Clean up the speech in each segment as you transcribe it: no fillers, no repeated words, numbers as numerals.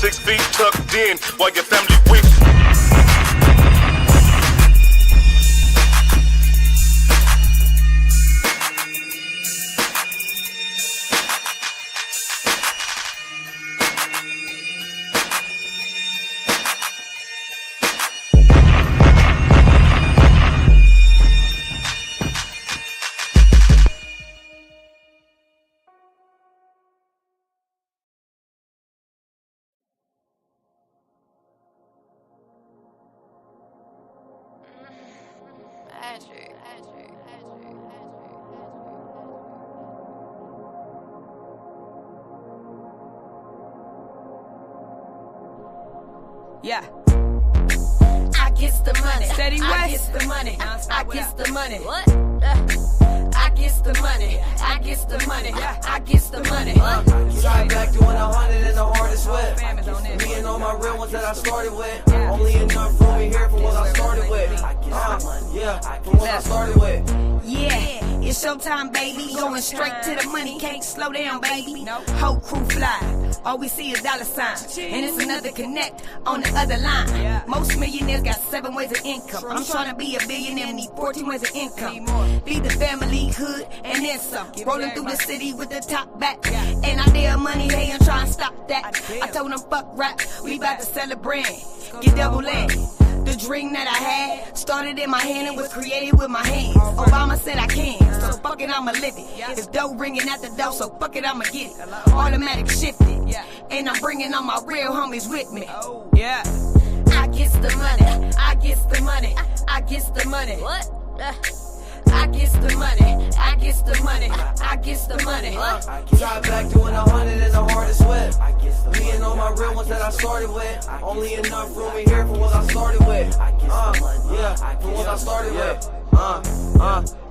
6 feet tucked in while your family weeps. Yeah. I gets the money. Steady West. I gets the money. I gets the money. What? I gets the money. I gets the money. I gets the money. Try back doing 100 in the hardest whip. Famous on this. Me and all my real ones that I started with. Only enough room in here for what I started with. Yeah, for what I started with. Yeah, it's showtime, baby. Going straight to the money. Can't slow down, baby. Whole crew fly. All we see is dollar signs. And it's another connect on the other line. Most millionaires got 7 ways of income. I'm trying to be a billionaire, need 14 ways of income. Feed the family, hood, and then some. Rolling through the city with the top back. And I dare money, they ain't trying to stop that. I told them fuck rap, we about to celebrate. Get double in. The dream that I had started in my hand and was created with my hands. Obama said I can, so fuck it, I'ma live it. It's dough ringing at the door, so fuck it, I'ma get it. Automatic shifted, and I'm bringing all my real homies with me. Yeah. I gets the money, I gets the money, I gets the money. What? I gets the money, I gets the money, I gets the money. Try back doing 100 in the hardest whip. Me and all my real ones that I started with. Only enough room in here for what I started with. Yeah, for what I started with.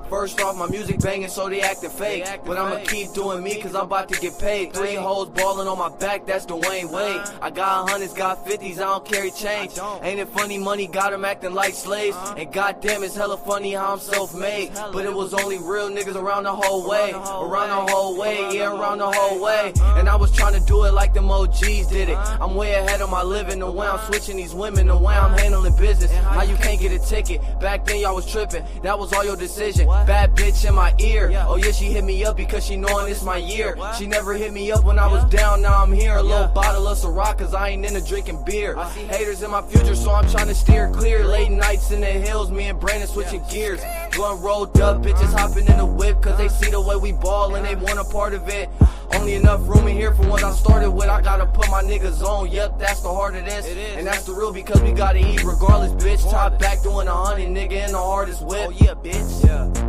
First off, my music banging, so they acting fake. But I'ma keep doing me, cause I'm about to get paid. 3 hoes balling on my back, that's Dwayne Wade. I got 100s, got 50s, I don't carry change. Ain't it funny, money got them acting like slaves. And goddamn, it's hella funny how I'm self-made. But it was only real niggas around the whole way. Around the whole way, yeah, around the whole way. And I was trying to do it like them OGs did it. I'm way ahead of my living, the way I'm switching these women, the way I'm handling business. How you can't get a ticket, back then y'all was tripping, that was all your decision. Bad bitch in my ear. Oh yeah, she hit me up because she knowing it's my year. She never hit me up when I was down, now I'm here. A little bottle of Ciroc, cause I ain't into drinking beer. Haters in my future, so I'm trying to steer clear. Late nights in the hills, me and Brandon switching gears. One rolled up, bitches hopping in the whip, cause they see the way we ball and they want a part of it. Only enough room in here for what I started with. I gotta put my niggas on, yep, that's the heart of this. And that's the real because we gotta eat regardless, bitch. Top back doing 100, nigga, in the hardest whip. Oh yeah, bitch.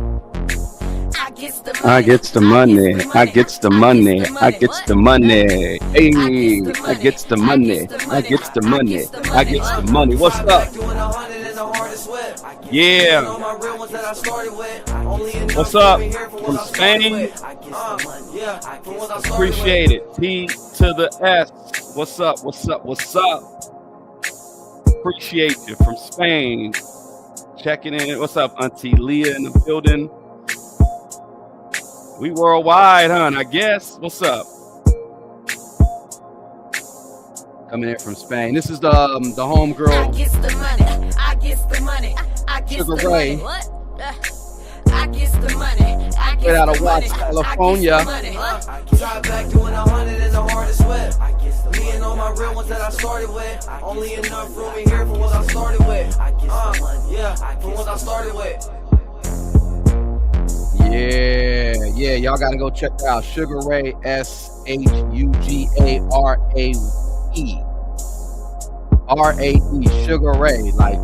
I gets the I gets the money. I gets the money. I gets the money. Hey, I gets the money. I gets the money. I gets the money. What's up? Yeah. What's up from Spain? Appreciate it. P to the S. What's up? What's up? What's up? Appreciate you from Spain. Checking in. What's up, Auntie Leah in the building? We worldwide, huh? I guess. What's up? Coming in from Spain. This is the homegirl. I gets the money. I gets the money. I gets Sugar the Ray. money. What? I gets the money. I gets Right out of the Watts, money. California. I gets the money. Try back doing 100 in the hardest whip. Me and all my real ones that I started with. Only enough room in here for what I started with. Yeah, for what I started with. Yeah, y'all gotta go check out Sugar Ray, SHUGARAE. RAE, Sugar Ray, like,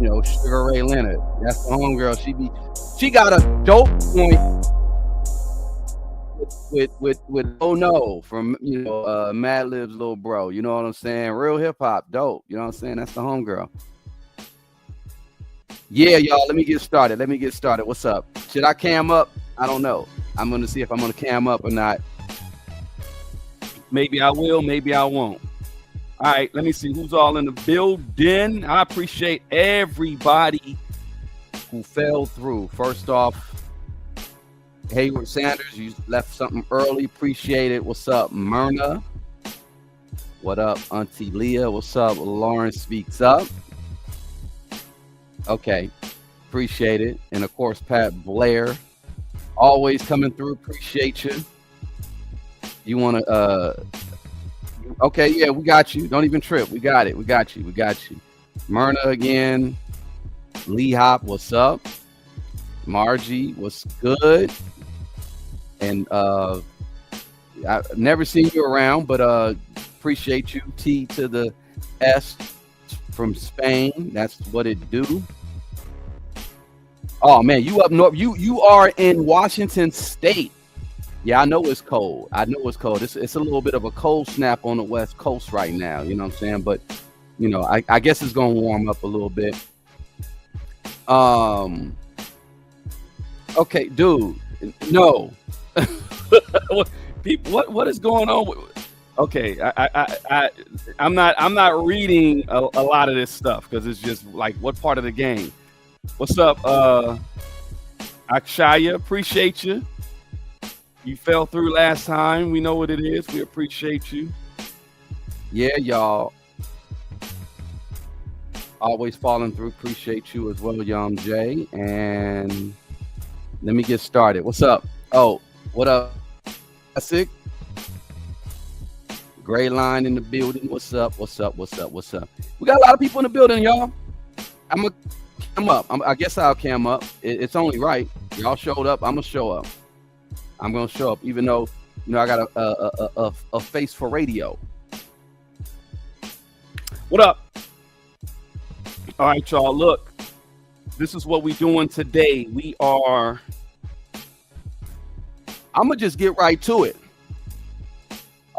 you know, Sugar Ray Leonard. That's the homegirl. She got a dope point with Oh No from, you know, Madlib's little bro. You know what I'm saying? Real hip hop, dope. You know what I'm saying? That's the homegirl. Yeah, y'all, let me get started. What's up? Should I cam up? I don't know. I'm going to see if I'm going to cam up or not. Maybe I will, maybe I won't. All right, let me see who's all in the building. I appreciate everybody who fell through. First off, Hayward Sanders, you left something early. Appreciate it. What's up, Myrna? What up, Auntie Leah? What's up? Lauren speaks up. Okay, appreciate it. And of course, Pat Blair, always coming through. Appreciate you. You want to? Okay, yeah, we got you. Don't even trip. We got it. We got you. We got you. Myrna again. Lee Hop, what's up? Margie, what's good? And I've never seen you around, but appreciate you. T to the S from Spain. That's what it do. Oh man, you up north? You are in Washington State. Yeah, I know it's cold. I know it's cold. It's a little bit of a cold snap on the West Coast right now. You know what I'm saying? But you know, I guess it's gonna warm up a little bit. Okay, dude. No. What is going on? Okay, I'm not reading a lot of this stuff because it's just like, what part of the game? What's up, Akshaya? Appreciate you. You fell through last time. We know what it is. We appreciate you. Yeah, y'all. Always falling through. Appreciate you as well, Yum J. And let me get started. What's up? Oh, what up? Sick. Gray line in the building. What's up? What's up? What's up? What's up? We got a lot of people in the building, y'all. I'm gonna come up. I guess I'll cam up. It's only right. Y'all showed up. I'm gonna show up. I'm gonna show up, even though I got a face for radio. What up? All right, y'all. Look, this is what we're doing today. I'm gonna just get right to it.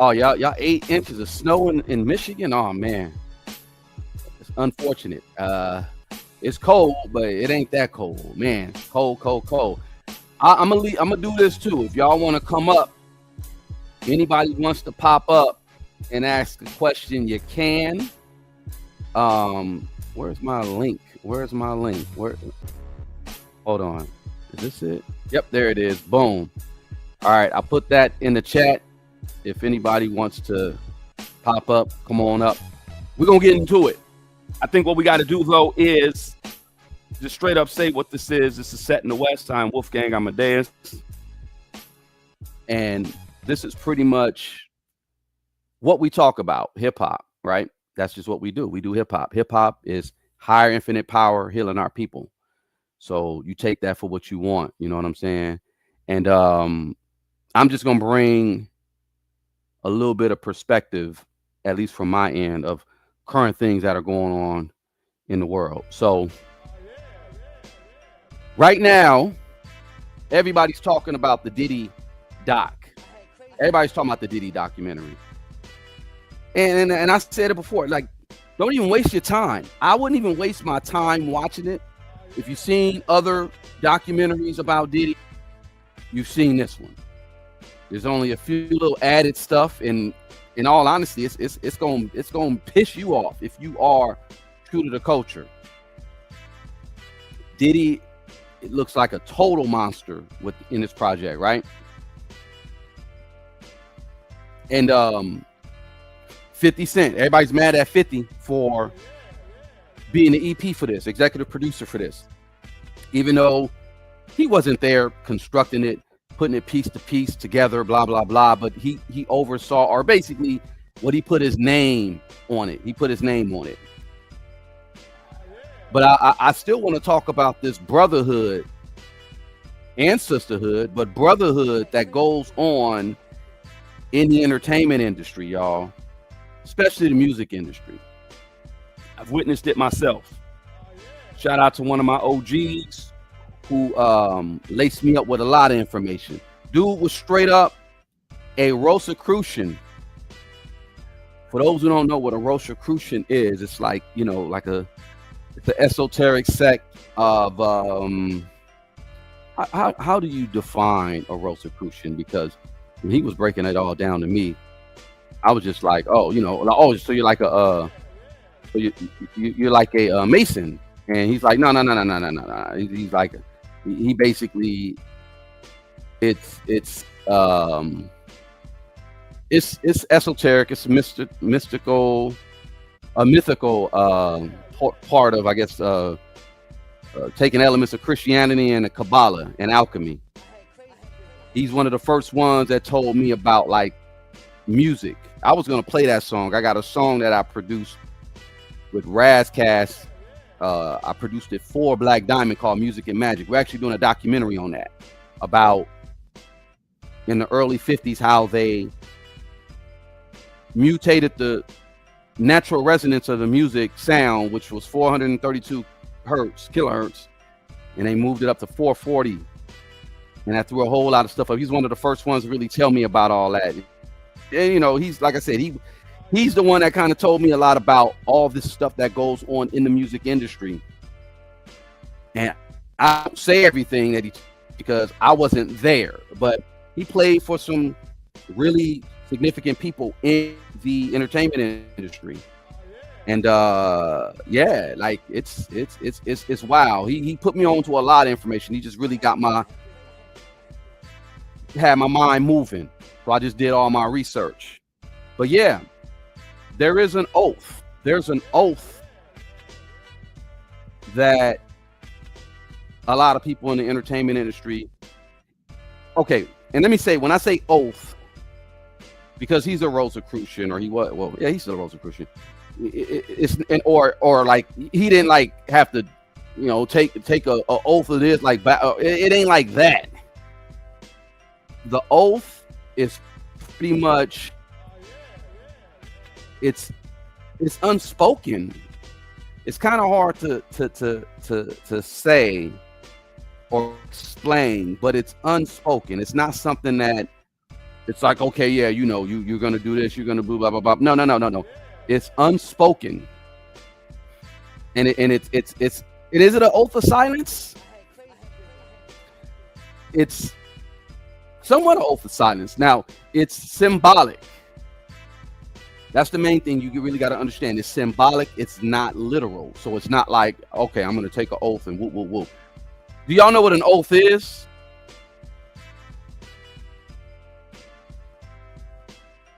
Oh, y'all 8 inches of snow in Michigan. Oh man, it's unfortunate. It's cold, but it ain't that cold, man. Cold. I'm gonna do this too. If y'all want to come up, anybody wants to pop up and ask a question, you can. Where's my link? Where? Hold on. Is this it? Yep, there it is. Boom. All right, I put that in the chat. If anybody wants to pop up, come on up. We're gonna get into it. I think what we got to do though is just straight up say what this is. This is Set in the West. I'm Wolfgang Amadeus, and this is pretty much what we talk about. Hip hop, right? That's just what we do. We do hip hop. Hip hop is higher infinite power healing our people. So you take that for what you want. You know what I'm saying? And I'm just gonna bring a little bit of perspective, at least from my end, of current things that are going on in the world. So right now, everybody's talking about the Diddy doc. Everybody's talking about the Diddy documentary. And I said it before, like, don't even waste your time. I wouldn't even waste my time watching it. If you've seen other documentaries about Diddy, you've seen this one. There's only a few little added stuff, and in all honesty, it's gonna piss you off if you are true to the culture. Diddy, it looks like a total monster in this project, right? And 50 Cent, everybody's mad at 50 for being the EP for this, executive producer for this, even though he wasn't there constructing it, putting it piece to piece together, blah blah blah, but he oversaw, or basically what he put his name on it. He put his name on it. But I still want to talk about this brotherhood and sisterhood, but brotherhood that goes on in the entertainment industry, y'all, especially the music industry. I've witnessed it myself. Shout out to one of my OGs who laced me up with a lot of information. Dude was straight up a Rosicrucian. For those who don't know what a Rosicrucian is, it's like, like it's an esoteric sect of how do you define a Rosicrucian? Because when he was breaking it all down to me, I was just like, so you're like you're like a Mason. And he's like, no. He's like, he basically, it's it's esoteric. It's mystical, a mythical part of, I guess, taking elements of Christianity and the Kabbalah and alchemy. He's one of the first ones that told me about like music. I was gonna play that song. I got a song that I produced with Razcast. I produced it for Black Diamond called Music and Magic. We're actually doing a documentary on that about in the early 50s how they mutated the natural resonance of the music sound, which was 432 kilohertz, and they moved it up to 440. And that threw a whole lot of stuff up. He's one of the first ones to really tell me about all that. And you know, he's, like I said, he's the one that kind of told me a lot about all this stuff that goes on in the music industry. And I don't say everything that because I wasn't there, but he played for some really significant people in the entertainment industry. And yeah, like it's wild. He put me on to a lot of information. He just really had my mind moving. So I just did all my research. But yeah, there is an oath. There's an oath that a lot of people in the entertainment industry. Okay, and let me say, when I say oath, because he's a Rosicrucian, or he was, well, yeah, he's still a Rosicrucian. Or like he didn't like have to, you know, take a oath of this, like it ain't like that. The oath is pretty much it's unspoken. It's kind of hard to say or explain, but it's unspoken. It's not something that it's like, okay, yeah, you know, you're gonna do this, you're gonna blah blah blah. No. It's unspoken, and it is it an oath of silence? It's somewhat an oath of silence. Now, it's symbolic. That's the main thing you really got to understand. It's symbolic. It's not literal. So it's not like, okay, I'm going to take an oath and whoop, whoop, whoop. Do y'all know what an oath is?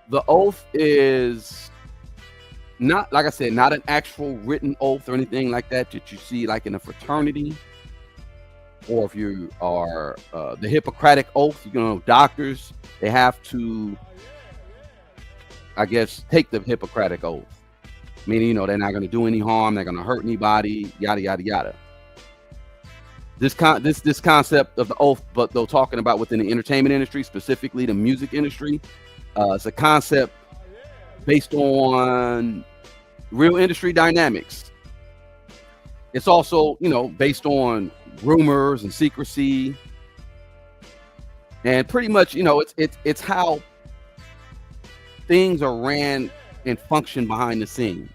The oath is not, like I said, not an actual written oath or anything like that you see like in a fraternity. Or if you are the Hippocratic oath, you know, doctors, they have to, I guess, take the Hippocratic oath. Meaning, you know, they're not going to do any harm, they're going to hurt anybody, yada, yada, yada. This concept of the oath, but though talking about within the entertainment industry, specifically the music industry, it's a concept based on real industry dynamics. It's also, you know, based on rumors and secrecy, and pretty much, you know, it's how things are ran and function behind the scenes.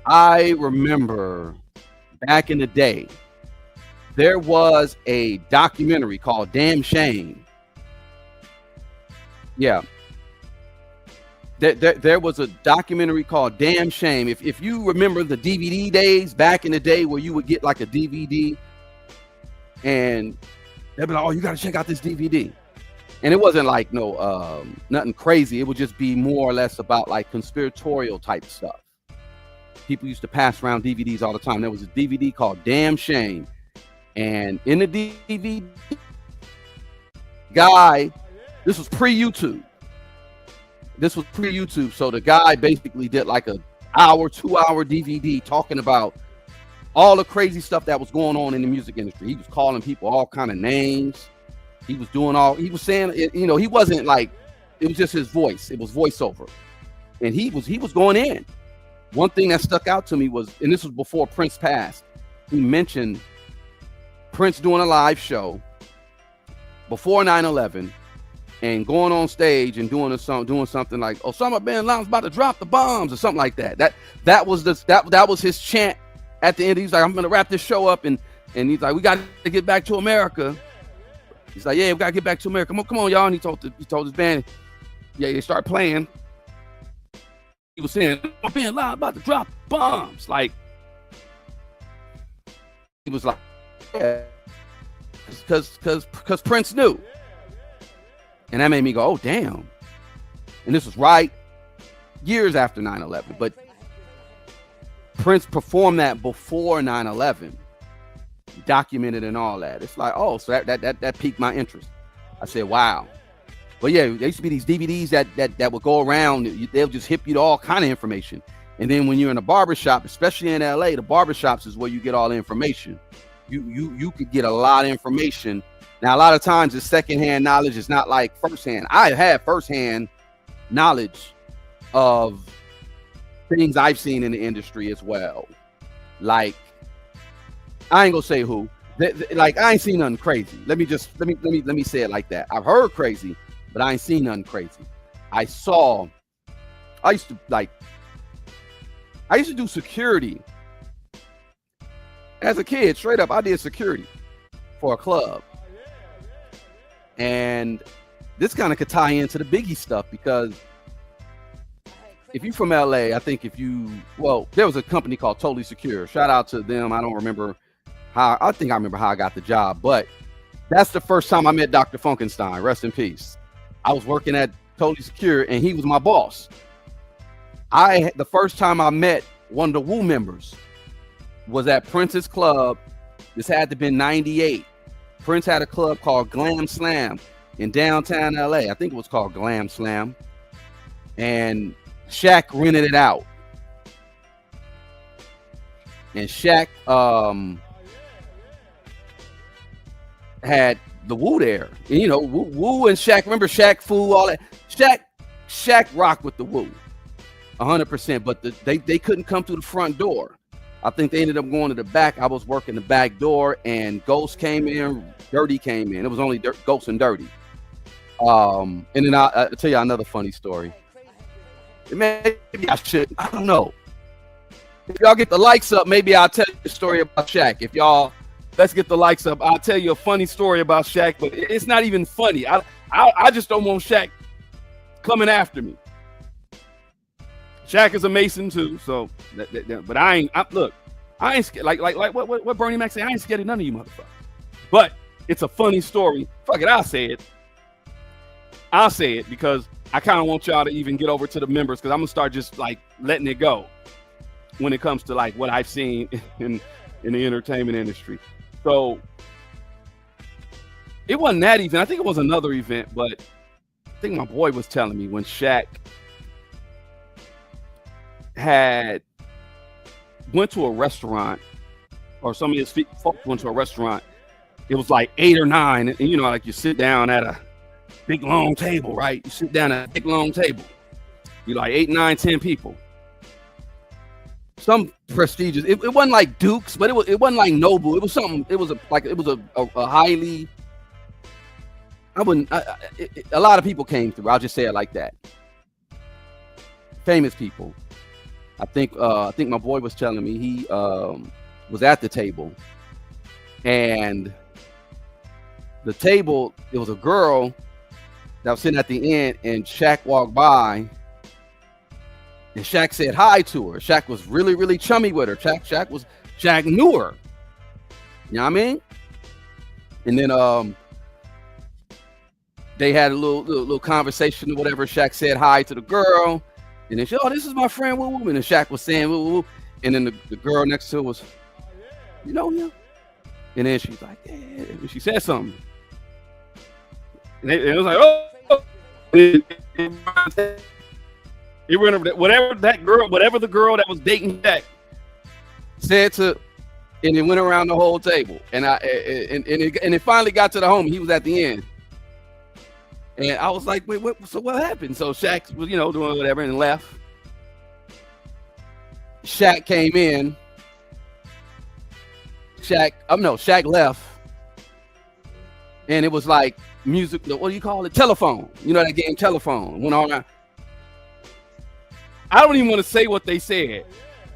I remember back in the day, there was a documentary called Damn Shame. Yeah. There was a documentary called Damn Shame. If you remember the DVD days back in the day where you would get like a DVD and they'd be like, oh, you got to check out this DVD. And it wasn't like nothing crazy. It would just be more or less about like conspiratorial type stuff. People used to pass around DVDs all the time. There was a DVD called Damn Shame. And in the DVD, guy, this was pre-YouTube. So the guy basically did like a 2-hour DVD talking about all the crazy stuff that was going on in the music industry. He was calling people all kind of names. He was saying, you know, he wasn't like, it was just his voice. It was voiceover. And he was going in. One thing that stuck out to me was, and this was before Prince passed, he mentioned Prince doing a live show before 9/11 and going on stage and doing something like Osama bin Laden's about to drop the bombs or something like that. That was his chant at the end. He's like, I'm gonna wrap this show up, and he's like, we got to get back to America. He's like, yeah, we gotta get back to America. Come on, y'all. And he told his band, yeah, they start playing. He was saying, I'm being loud, about to drop bombs. Like, he was like, yeah, because Prince knew. And that made me go, oh, damn. And this was right years after 9/11. But Prince performed that before 9/11, documented and all that. It's like, oh, so that piqued my interest. I said, wow. But yeah, there used to be these DVDs that would go around. They'll just hip you to all kind of information. And then when you're in a barbershop, especially in LA, the barbershops is where you get all the information. You could get a lot of information. Now, a lot of times it's secondhand knowledge. It's not like firsthand. I have firsthand knowledge of things I've seen in the industry as well. Like, I ain't gonna say who. Like, I ain't seen nothing crazy. Let me say it like that. I've heard crazy, but I ain't seen nothing crazy. I used to do security. As a kid, straight up, I did security for a club. And this kind of could tie into the Biggie stuff, because if you're from LA, I think there was a company called Totally Secure. Shout out to them. I remember how I got the job, but that's the first time I met Dr. Funkenstein. Rest in peace. I was working at Totally Secure and he was my boss. The first time I met one of the Wu members was at Prince's club. This had to have been 98. Prince had a club called Glam Slam in downtown LA. I think it was called Glam Slam. And Shaq rented it out. And Shaq had the Wu there. And, you know, Wu and Shaq, remember Shaq Fu, all that. Shaq rocked with the Wu 100%, but they couldn't come through the front door. I think they ended up going to the back. I was working the back door, and Ghost came in, Dirty came in. It was only Ghost and Dirty. And then I'll tell you another funny story. Maybe I should. I don't know. If y'all get the likes up, maybe I'll tell you a story about Shaq. If y'all, let's get the likes up, I'll tell you a funny story about Shaq, but it's not even funny. I just don't want Shaq coming after me. Shaq is a Mason too, so but I ain't scared. Like what Bernie Mac said. I ain't scared of none of you motherfuckers. But it's a funny story. Fuck it, I'll say it because I kind of want y'all to even get over to the members, because I'm gonna start just like letting it go when it comes to like what I've seen in the entertainment industry. So it wasn't that event. I think it was another event, but I think my boy was telling me when Shaq went to a restaurant, or some of his folks went to a restaurant. It was like 8 or 9, and you know, like you sit down at a big long table, right? You sit down at a big long table. You're like 8, 9, 10 people. Some prestigious. It wasn't like Duke's, but it wasn't like Noble. It was something. It was a highly. A lot of people came through. I'll just say it like that. Famous people. I think my boy was telling me he was at the table, and the table, it was a girl that was sitting at the end, and Shaq walked by, and Shaq said hi to her. Shaq was really, really chummy with her. Shaq knew her. You know what I mean? And then they had a little conversation or whatever. Shaq said hi to the girl. And then she, oh, this is my friend, woo woo. And then Shaq was saying woo woo. And then the girl next to her was, you know him? And then she's like, yeah. And she said something. And it was like, oh. It went over whatever the girl that was dating Shaq said to, and it went around the whole table. And it finally got to the homie. He was at the end. And I was like, wait, what happened? So Shaq was, doing whatever and left. Shaq came in. Shaq left. And it was like music, what do you call it? Telephone. You know that game, Telephone. Went on. I don't even want to say what they said.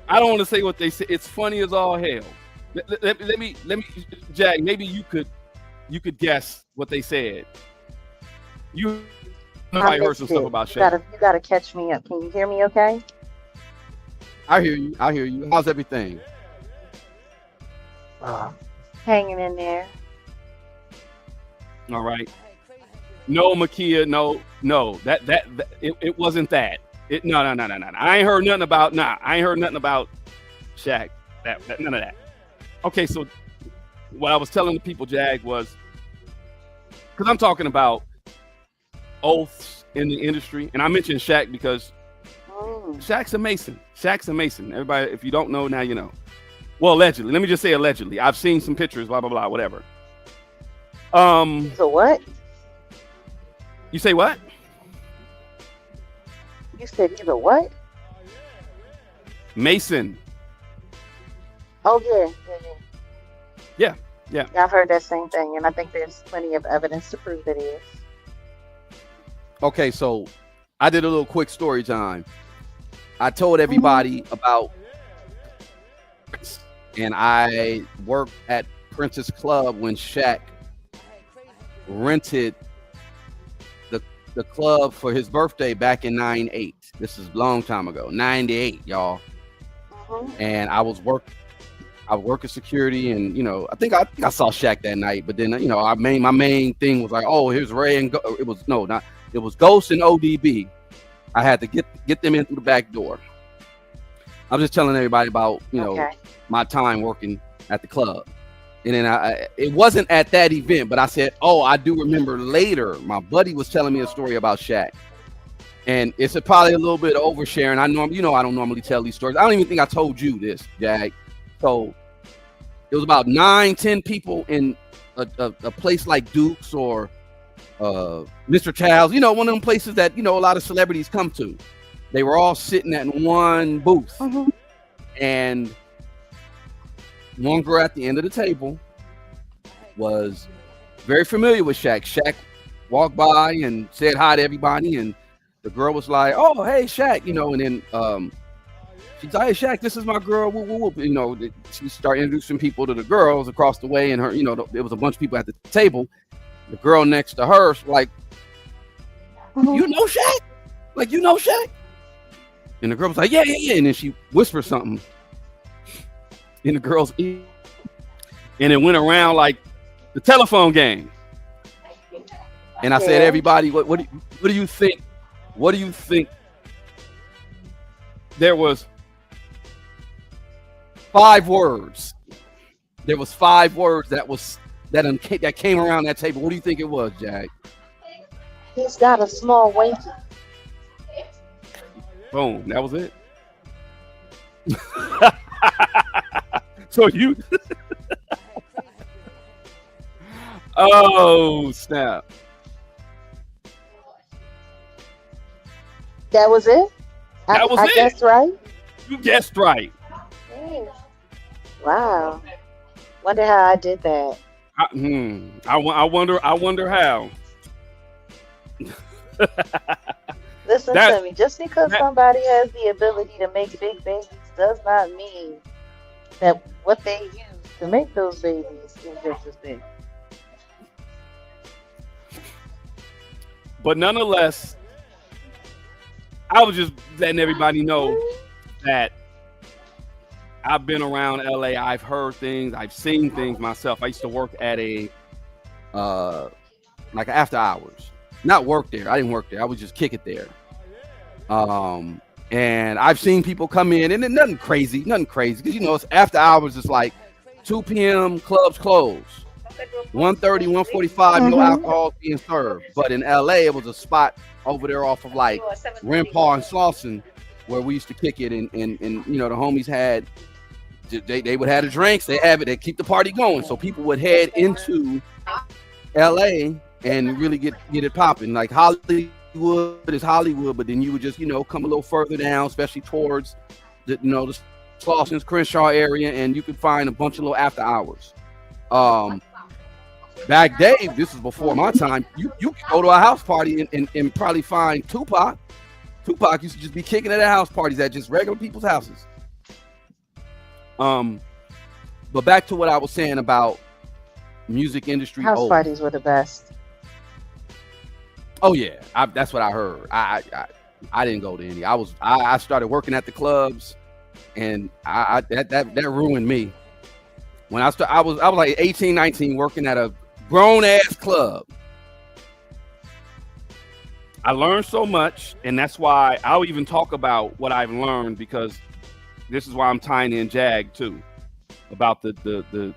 It's funny as all hell. Let me, Jack, maybe you could guess what they said. You probably heard some stuff about Shaq. You gotta catch me up. Can you hear me okay? I hear you. How's everything? Hanging in there. All right. No, Makia, no. That it wasn't that. No. I ain't heard nothing about Shaq. That none of that. Okay, so what I was telling the people, Jag, was because I'm talking about oaths in the industry, and I mentioned Shaq because Shaq's a Mason. Shaq's a Mason. Everybody, if you don't know, now you know. Well, allegedly. Let me just say allegedly. I've seen some pictures, blah, blah, blah, whatever. So what? You say what? You said he's a what? Mason. Oh, yeah. Yeah. I've heard that same thing, and I think there's plenty of evidence to prove it is. Okay, so I did a little quick story time. I told everybody about, and I worked at Princess Club when Shaq rented the club for his birthday back in 98. This is a long time ago, 98, y'all. And I was working security, and I think I saw Shaq that night. But then my main thing was like, oh, here's Ray and it was Ghost and ODB. I had to get them in through the back door. I'm just telling everybody about my time working at the club. And then it wasn't at that event, but I said, oh, I do remember later. My buddy was telling me a story about Shaq. And it's probably a little bit oversharing. I don't normally tell these stories. I don't even think I told you this, Jag. So it was about 9-10 people in a place like Duke's or Mr. Child's, one of them places that, a lot of celebrities come to. They were all sitting at one booth. And one girl at the end of the table was very familiar with Shaq. Shaq walked by and said hi to everybody, and the girl was like, "Oh, hey, Shaq," and then she's like, "Hey, Shaq, this is my girl." Whoop, whoop. She started introducing people to the girls across the way, and her, there was a bunch of people at the table. The girl next to her was like, "You know Shaq? Like, you know Shaq?" And the girl was like, yeah. And then she whispered something in the girl's ear, and it went around like the telephone game. And I said, everybody, what do you think? What do you think? There was 5 words. There was 5 words that came around that table. What do you think it was, Jag? He's got a small winky. Boom. That was it. So you. Oh, snap. That was it? I guessed right? You guessed right. Wow. Wonder how I did that. I wonder how. Listen to me. Just because somebody has the ability to make big babies does not mean that what they use to make those babies is just as big. But nonetheless, I was just letting everybody know that I've been around LA. I've heard things. I've seen things myself. I used to work at a like after hours. Not work there. I didn't work there. I would just kick it there. And I've seen people come in, and nothing crazy. Because it's after hours. It's like 2 p.m. clubs close. 1:30, 1:45, no alcohol being served. But in LA, it was a spot over there off of like Rimpar and Slauson where we used to kick it, and the homies had they would have the drinks, they have it, they keep the party going. So people would head into LA and really get it popping. Like Hollywood is Hollywood, but then you would just come a little further down, especially towards the Slauson's Crenshaw area, and you could find a bunch of little after hours. Back day, this was before my time, you could go to a house party and probably find Tupac. Tupac used to just be kicking at house parties at just regular people's houses. But back to what I was saying about music industry. House parties were the best. Oh yeah, that's what I heard. I didn't go to any. I started working at the clubs, and that ruined me. When I was like 18, 19, working at a grown ass club. I learned so much, and that's why I'll even talk about what I've learned, because this is why I'm tying in Jag too, about the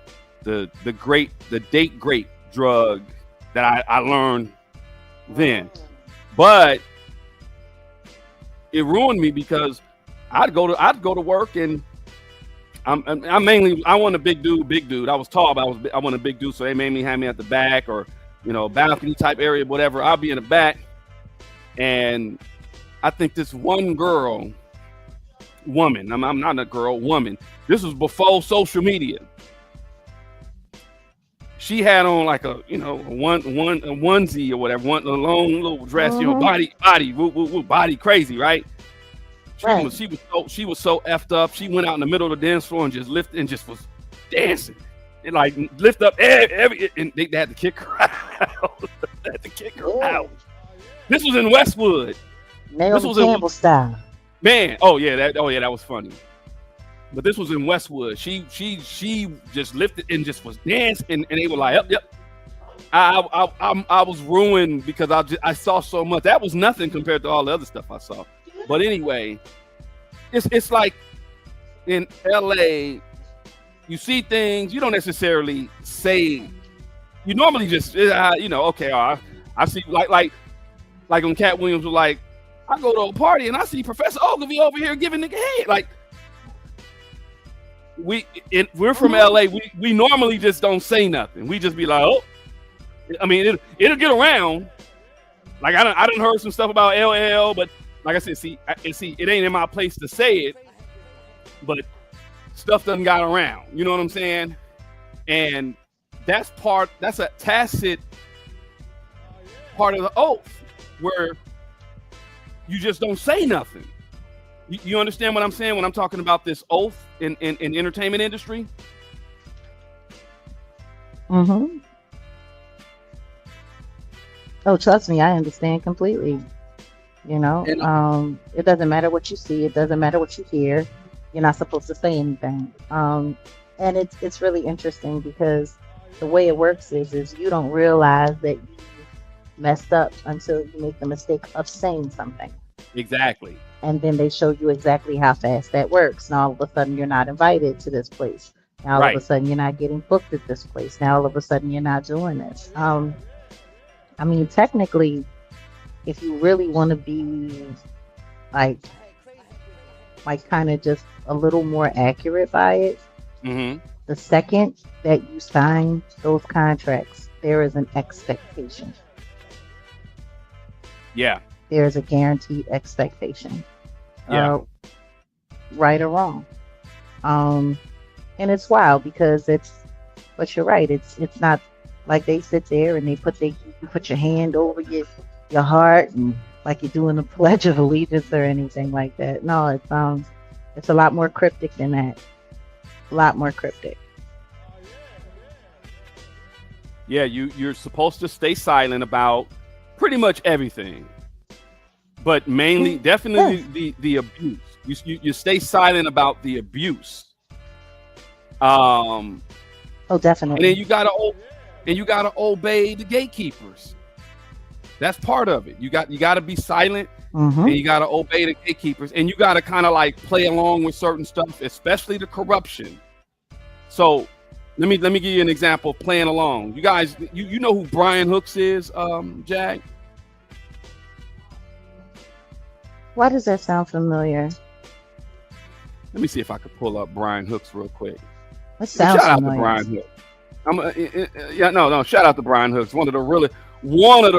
date grape drug that I learned then. But it ruined me because I'd go to work, and I want a big dude. I was tall, but I want a big dude, so they made me have me at the back, or balcony type area, whatever. I'll be in the back, and I think this one woman, I'm not a girl, woman. This was before social media. She had on like a onesie or whatever, a long little dress, body crazy, right? She was so effed up. She went out in the middle of the dance floor and just lifted and just was dancing and like lift up and they had to kick her out. This was in Westwood. Naomi Campbell style. Man, that was funny. But this was in Westwood. She just lifted and just was dancing, and they were like, yep. I was ruined because I saw so much. That was nothing compared to all the other stuff I saw. But anyway, it's like in LA, you see things you don't necessarily say. You normally just okay. I see like when Cat Williams was like, I go to a party and I see Professor Ogilvy over here giving nigga head. Like we're from LA. We normally just don't say nothing. We just be like, oh, I mean, it'll get around. Like I done heard some stuff about LL, but like I said, see, it ain't in my place to say it, but stuff doesn't got around. You know what I'm saying? And that's a tacit part of the oath where you just don't say nothing. You understand what I'm saying when I'm talking about this oath in entertainment industry? Mm-hmm. Oh, trust me, I understand completely. It doesn't matter what you see. It doesn't matter what you hear. You're not supposed to say anything. And it's really interesting because the way it works is you don't realize that you messed up until you make the mistake of saying something. Exactly. And then they show you exactly how fast that works. Now all of a sudden you're not invited to this place. Now all of a sudden you're not getting booked at this place. Now all of a sudden you're not doing this. I mean, technically, if you really want to be like kind of just a little more accurate by it, the second that you sign those contracts, there is an expectation. Yeah. There is a guaranteed expectation. Yeah. Right or wrong. And it's wild because but you're right. It's not like they sit there and you put your hand over your heart and like you're doing a pledge of allegiance or anything like that. No, it's a lot more cryptic than that. A lot more cryptic. Yeah, you're supposed to stay silent about pretty much everything, but mainly, definitely the abuse. You stay silent about the abuse. Oh, definitely. And then you gotta obey the gatekeepers. That's part of it. You got to be silent, and you got to obey the gatekeepers, and you got to kind of like play along with certain stuff, especially the corruption. So let me give you an example of playing along. You guys, you know who Brian Hooks is, Jag? Why does that sound familiar? Let me see if I could pull up Brian Hooks real quick. That sounds shout familiar. out to Brian Hooks. Shout out to Brian Hooks, one of the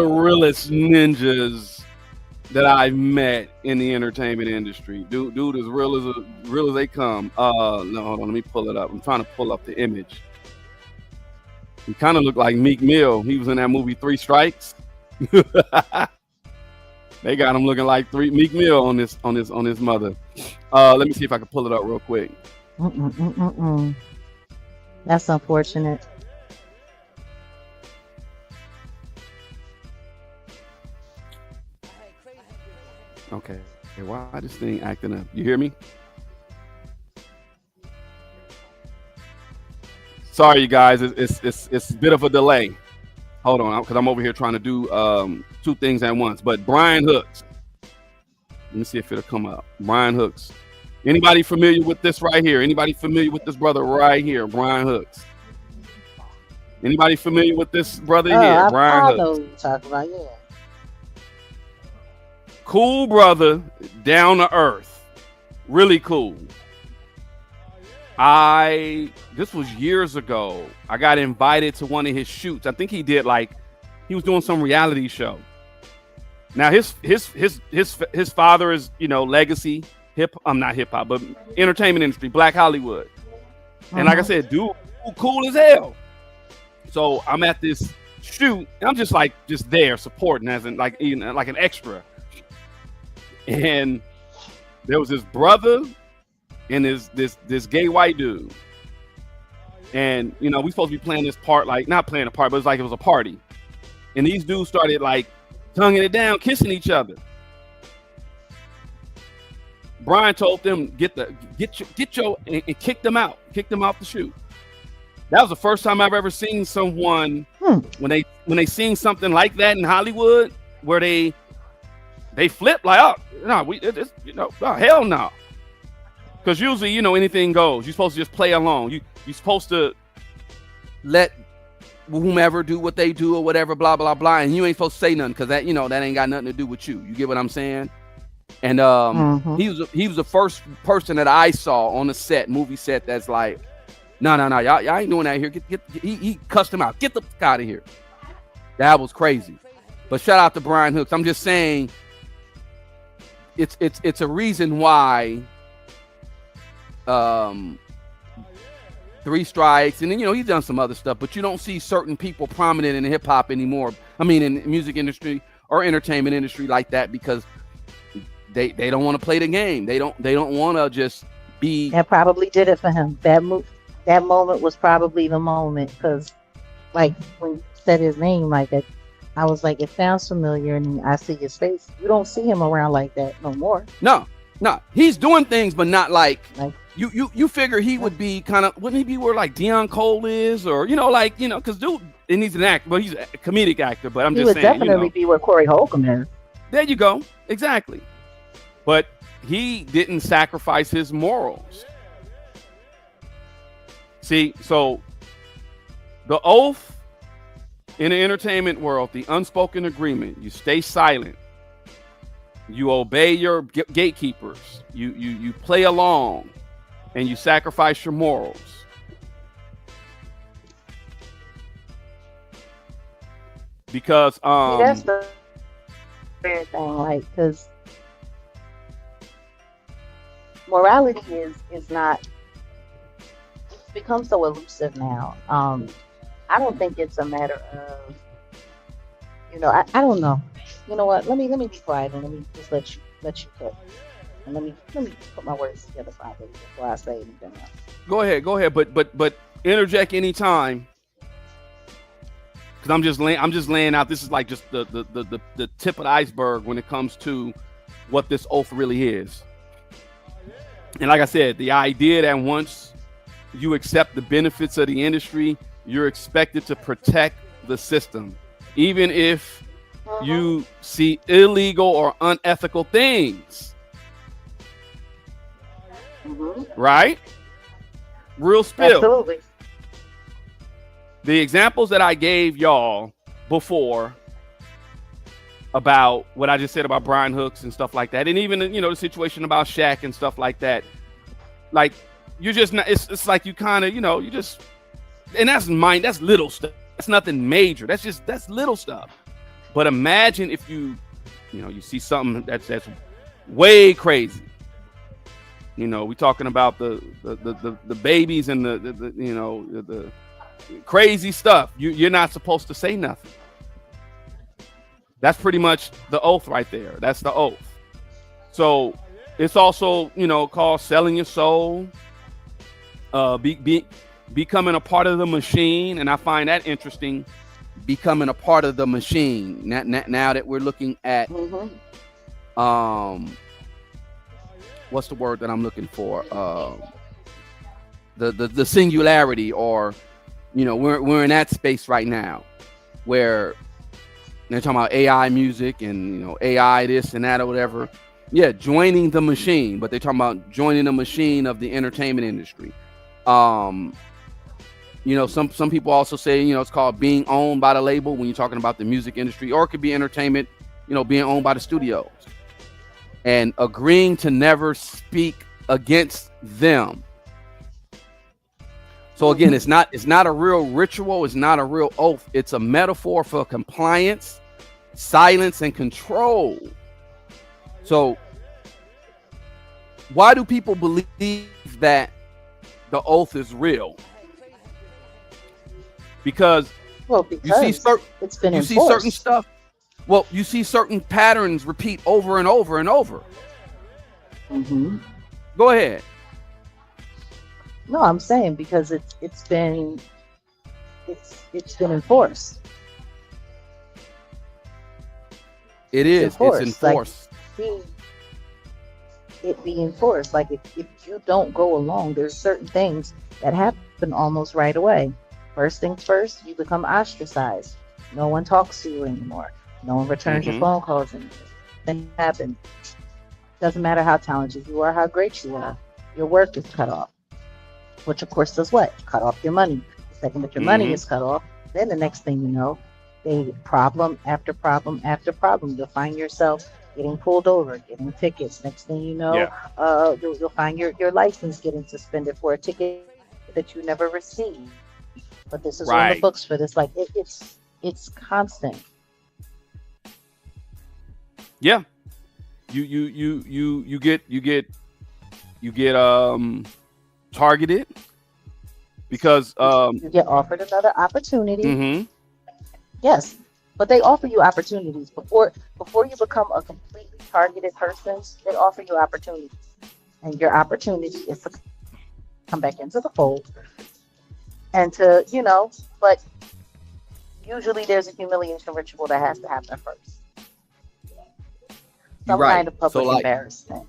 realest ninjas that I've met in the entertainment industry. Dude is real as they come. No, hold on, let me pull it up. I'm trying to pull up the image. He kind of looked like Meek Mill. He was in that movie 3 Strikes. They got him looking like Meek Mill on his mother. Let me see if I can pull it up real quick. That's unfortunate. Okay, why this thing acting up? You hear me? Sorry, you guys. It's a bit of a delay. Hold on, because I'm over here trying to do two things at once. But Brian Hooks. Let me see if it'll come up. Brian Hooks. Anybody familiar with this right here? Anybody familiar with this brother right here, Brian Hooks? Anybody familiar with this brother here, Brian Hooks? I know who you're talking about, yeah. Cool brother, down to earth. Really cool. This was years ago. I got invited to one of his shoots. I think he was doing some reality show. Now his father is, legacy not hip hop, but entertainment industry, Black Hollywood. And like I said, dude, cool as hell. So I'm at this shoot, and I'm just there supporting as in like an extra. And there was this brother and this gay white dude. And we supposed to be playing this part, like not playing a part, but it was a party. And these dudes started like tonguing it down, kissing each other. Brian told them get your and kicked them out the shoot. That was the first time I've ever seen someone when they seen something like that in Hollywood where they flip like, oh no, hell no. Because usually, anything goes. You're supposed to just play along. You're supposed to let whomever do what they do or whatever, blah, blah, blah. And you ain't supposed to say nothing because that, that ain't got nothing to do with you. You get what I'm saying? And he was the first person that I saw on the set, movie set, that's like, no, y'all ain't doing that here. He cussed him out. Get the fuck out of here. That was crazy. But shout out to Brian Hooks. I'm just saying, it's a reason why 3 Strikes, and then he's done some other stuff, but you don't see certain people prominent in hip hop anymore. I mean, in the music industry or entertainment industry like that, because they don't want to play the game. They don't want to just be. That probably did it for him. That moment was probably the moment, because like when you said his name, like I was like, it sounds familiar, and I see his face. You don't see him around like that no more. No, he's doing things, but not like you figure he would be kind of, wouldn't he be where like Deion Cole is, or because dude, and he's an actor, but he's a comedic actor. But I'm just saying, he would definitely be where Corey Holcomb is. There you go, exactly. But he didn't sacrifice his morals. See, so the oath in the entertainment world, the unspoken agreement, you stay silent. You obey your gatekeepers. You play along, and you sacrifice your morals. Because that's the weird thing, like, because morality is not. It's become so elusive now. I don't think it's a matter of, I don't know. You know what? Let me be quiet and let me just let you cook. And let me put my words together properly before I say anything else. Go ahead, but interject anytime. Because I'm just laying out. This is like just the tip of the iceberg when it comes to what this oath really is. And like I said, the idea that once you accept the benefits of the industry, you're expected to protect the system, even if you see illegal or unethical things. Right? Real spill. Absolutely. The examples that I gave y'all before about what I just said about Brian Hooks and stuff like that, and even the situation about Shaq and stuff like that, like you're just not. It's like you kind of you just, and that's little stuff. That's nothing major. That's little stuff. But imagine if you see something that's way crazy. We're talking about the babies and the crazy stuff. You're not supposed to say nothing. That's pretty much the oath right there. That's the oath. So it's also called selling your soul, becoming a part of the machine, and I find that interesting. Becoming a part of the machine. Now that we're looking at what's the word that I'm looking for? The singularity, or we're in that space right now. where they're talking about AI music and, you know, AI this and that or whatever. Yeah, joining the machine, but they're talking about joining the machine of the entertainment industry. You know, some people also say, you know, it's called being owned by the label when you're talking about the music industry, or it could be entertainment, you know, being owned by the studios, and agreeing to never speak against them. So again, it's not a real ritual, it's not a real oath, it's a metaphor for compliance, silence, and control. So why do people believe that the oath is real? Because you see it's been you enforced. see certain stuff. Well, you see certain patterns repeat over and over and over. Mm-hmm. Go ahead. No, I'm saying because it's been enforced. It's enforced. Like, it be enforced. Like if you don't go along, there's certain things that happen almost right away. First things first, you become ostracized. No one talks to you anymore. No one returns your phone calls anymore. Things happen. Doesn't matter how talented you are, how great you are. Your work is cut off. Which of course does what? Cut off your money. The second that your money is cut off, then the next thing you know, they problem after problem after problem. You'll find yourself getting pulled over, getting tickets. Next thing you know, you'll find your license getting suspended for a ticket that you never received. But this is on the books for this. Like it's constant. Yeah. You get targeted because you get offered another opportunity. Mm-hmm. Yes, but they offer you opportunities before you become a completely targeted person. They offer you opportunities, and your opportunity is to come back into the fold and to, you know. But usually there's a humiliation ritual that has to happen first. Some kind of public embarrassment.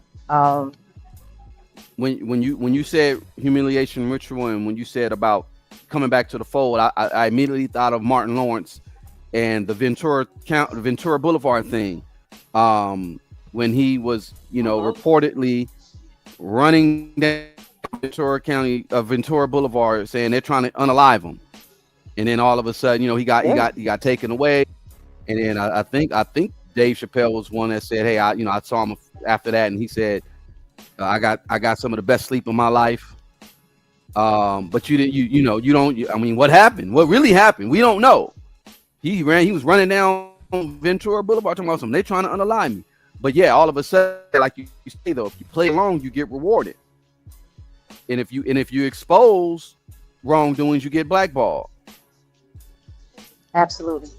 When you said humiliation ritual, and when you said about coming back to the fold, I immediately thought of Martin Lawrence and the Ventura Boulevard thing, when he was, you know, reportedly running down Ventura Boulevard, saying they're trying to unalive him, and then all of a sudden, you know, he got taken away, and then I think Dave Chappelle was one that said, hey, I saw him after that, and he said, I got some of the best sleep of my life. But you don't. I mean, what happened? What really happened? We don't know. He was running down Ventura Boulevard talking about something. They trying to unalive me. But yeah, all of a sudden, like you say though, if you play along, you get rewarded. And if you expose wrongdoings, you get blackballed. Absolutely.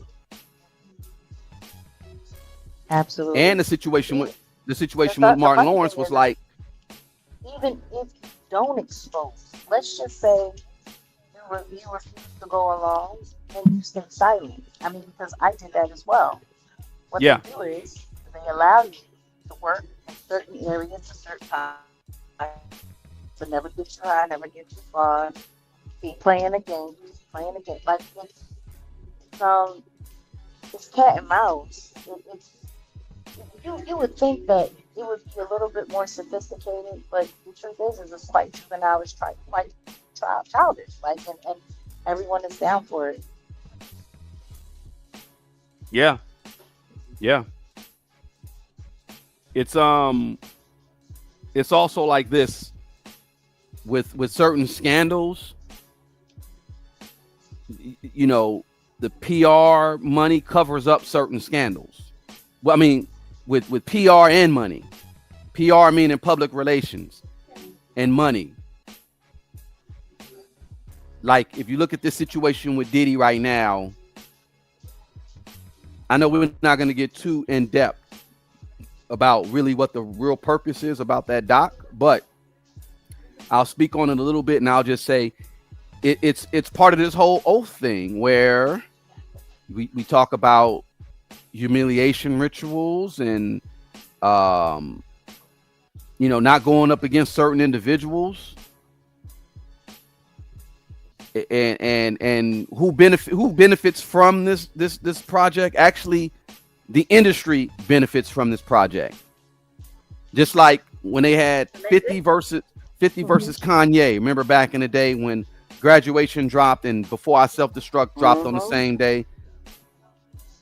And the situation with Martin Lawrence was like, even if you don't expose, let's just say you refuse to go along and you stay silent. I mean, because I did that as well. What they do is they allow you to work in certain areas at certain times, but never get too high, never get too far. Keep playing a game, Like it's cat and mouse. You would think that it would be a little bit more sophisticated, but the truth is it's quite juvenile, it's quite childish. Like, and everyone is down for it. Yeah. It's also like this with certain scandals. You know, the PR money covers up certain scandals. Well, I mean, with PR and money. PR meaning public relations and money. Like, if you look at this situation with Diddy right now, I know we're not going to get too in depth about really what the real purpose is about that doc, but I'll speak on it a little bit, and I'll just say it's part of this whole oath thing where we talk about humiliation rituals and not going up against certain individuals. and who benefits from this project? Actually, the industry benefits from this project. Just like when they had 50 versus Kanye. Remember back in the day when Graduation dropped and Before I Self-Destruct dropped on the same day?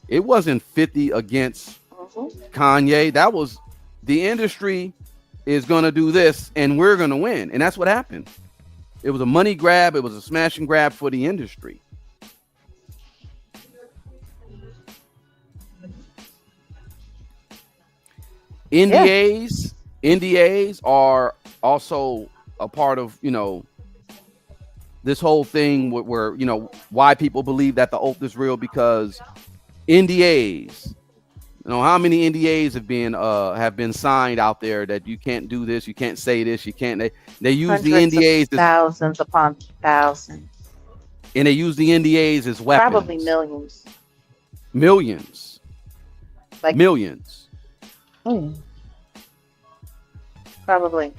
It wasn't 50 against Kanye. That was the industry is going to do this and we're going to win. And that's what happened. It was a money grab. It was a smash and grab for the industry. NDAs are also a part of, this whole thing where why people believe that the oath is real, because NDAs, how many NDAs have been signed out there that you can't do this, you can't say this, you can't. They use the NDAs thousands upon thousands, and they use the NDAs as weapons. Probably millions. Like millions. Probably.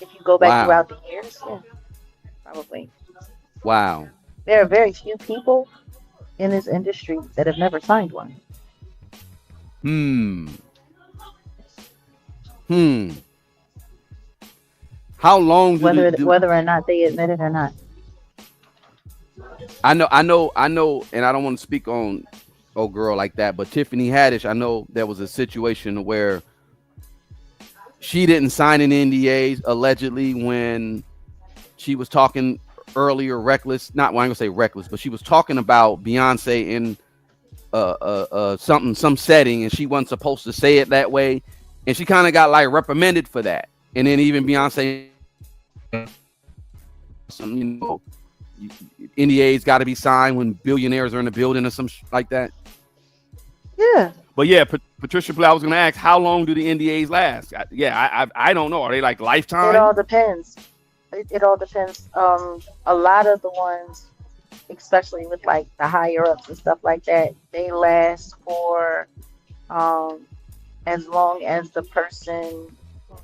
If you go back throughout the years, probably. Wow. There are very few people in this industry that have never signed one. How long whether or not they admit it or not. I know, and I don't want to speak on old girl like that, but Tiffany Haddish, I know there was a situation where she didn't sign an NDA allegedly when she was talking earlier reckless. Not, well, I'm gonna say reckless, but she was talking about Beyonce in some setting, and she wasn't supposed to say it that way, and she kind of got like reprimanded for that. And then even Beyonce, NDAs got to be signed when billionaires are in the building or some like that. Yeah. But yeah, Patricia, I was going to ask, how long do the NDAs last? I don't know. Are they like lifetime? It all depends. It all depends. A lot of the ones, especially with like the higher ups and stuff like that, they last for as long as the person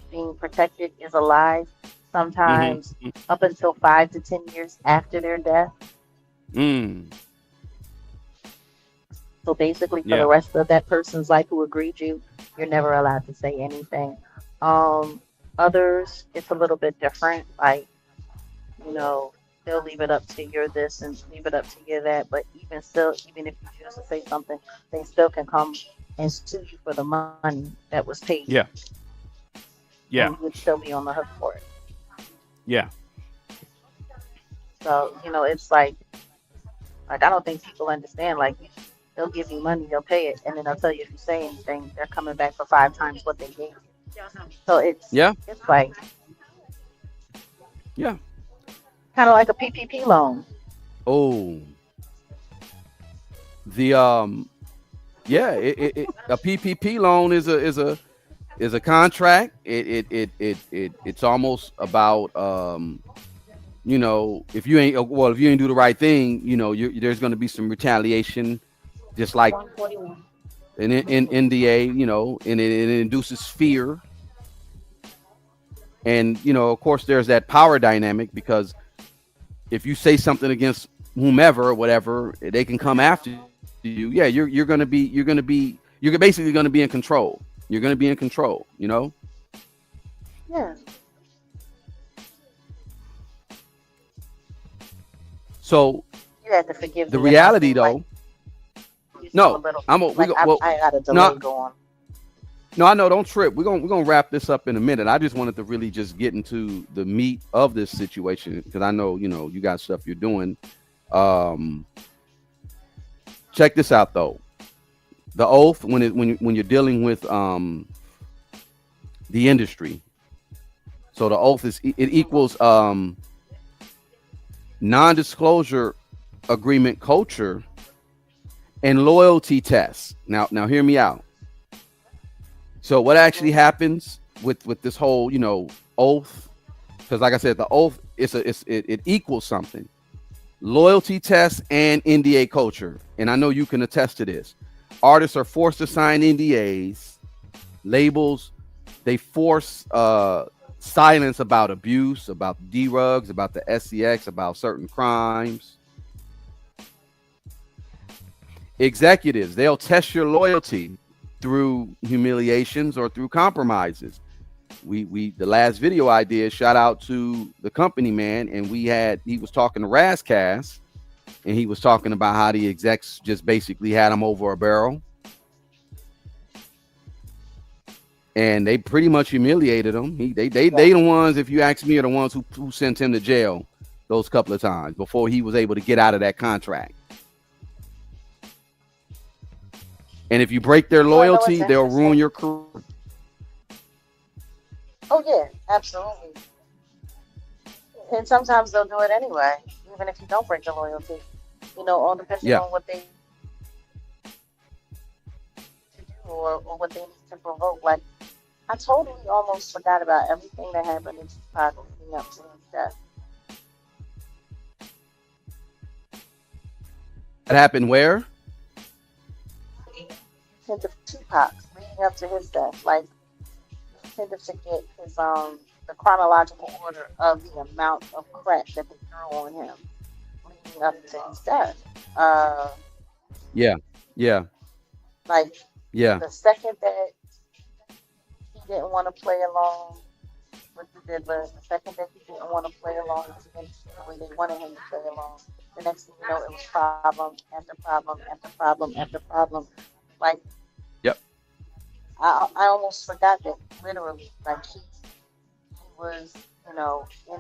being protected is alive. Sometimes up until 5 to 10 years after their death. So basically, for the rest of that person's life who agreed you're never allowed to say anything. Others, it's a little bit different. Like, they'll leave it up to your this and leave it up to your that. But even if you choose to say something, they still can come and sue you for the money that was paid. Yeah. And you would still be on the hook for it. Yeah. So, it's like I don't think people understand. Like, they'll give you money, they'll pay it, and then they'll tell you if you say anything, they're coming back for 5 times what they gave you. So it's like kind of like a PPP loan. Oh, the a PPP loan is a contract. It's almost about if you ain't do the right thing, there's going to be some retaliation, just like an NDA, and it induces fear. And of course there's that power dynamic, because if you say something against whomever or whatever, they can come after you. Yeah, you're basically going to be in control. You're going to be in control, Yeah. So you have to forgive the reality, though. No, I got a delay going. No, I know. Don't trip. We're gonna wrap this up in a minute. I just wanted to really just get into the meat of this situation, because I know you got stuff you're doing. Check this out, though. The oath, when you're dealing with the industry, so the oath it equals non-disclosure agreement culture and loyalty tests. Now hear me out. So what actually happens with this whole oath, because like I said, the oath it equals something. Loyalty tests and NDA culture, and I know you can attest to this. Artists are forced to sign NDAs. Labels, they force silence about abuse, about D-Rugs, about the SCX, about certain crimes. Executives, they'll test your loyalty through humiliations or through compromises. The last video I did, shout out to the company man, and he was talking to Razcast, and he was talking about how the execs just basically had him over a barrel. And they pretty much humiliated him. They the ones, if you ask me, are the ones who sent him to jail those couple of times before he was able to get out of that contract. And if you break their loyalty, they'll ruin your career. Oh yeah, absolutely. And sometimes they'll do it anyway, even if you don't break the loyalty. All depending on what they do or what they need to provoke. Like, I totally almost forgot about everything that happened in Chicago leading up to his death. That happened where? You tend to Tupac leading up to his death. Like, you tend to forget his the chronological order of the amount of crap that they threw on him leading up to his death. Yeah. Like, the second that he didn't want to play along with the Diddlers, the second that he didn't want to play along with the way they wanted him to play along, the next thing you know, it was problem after problem after problem after problem. Like, I almost forgot that literally, like, he was, in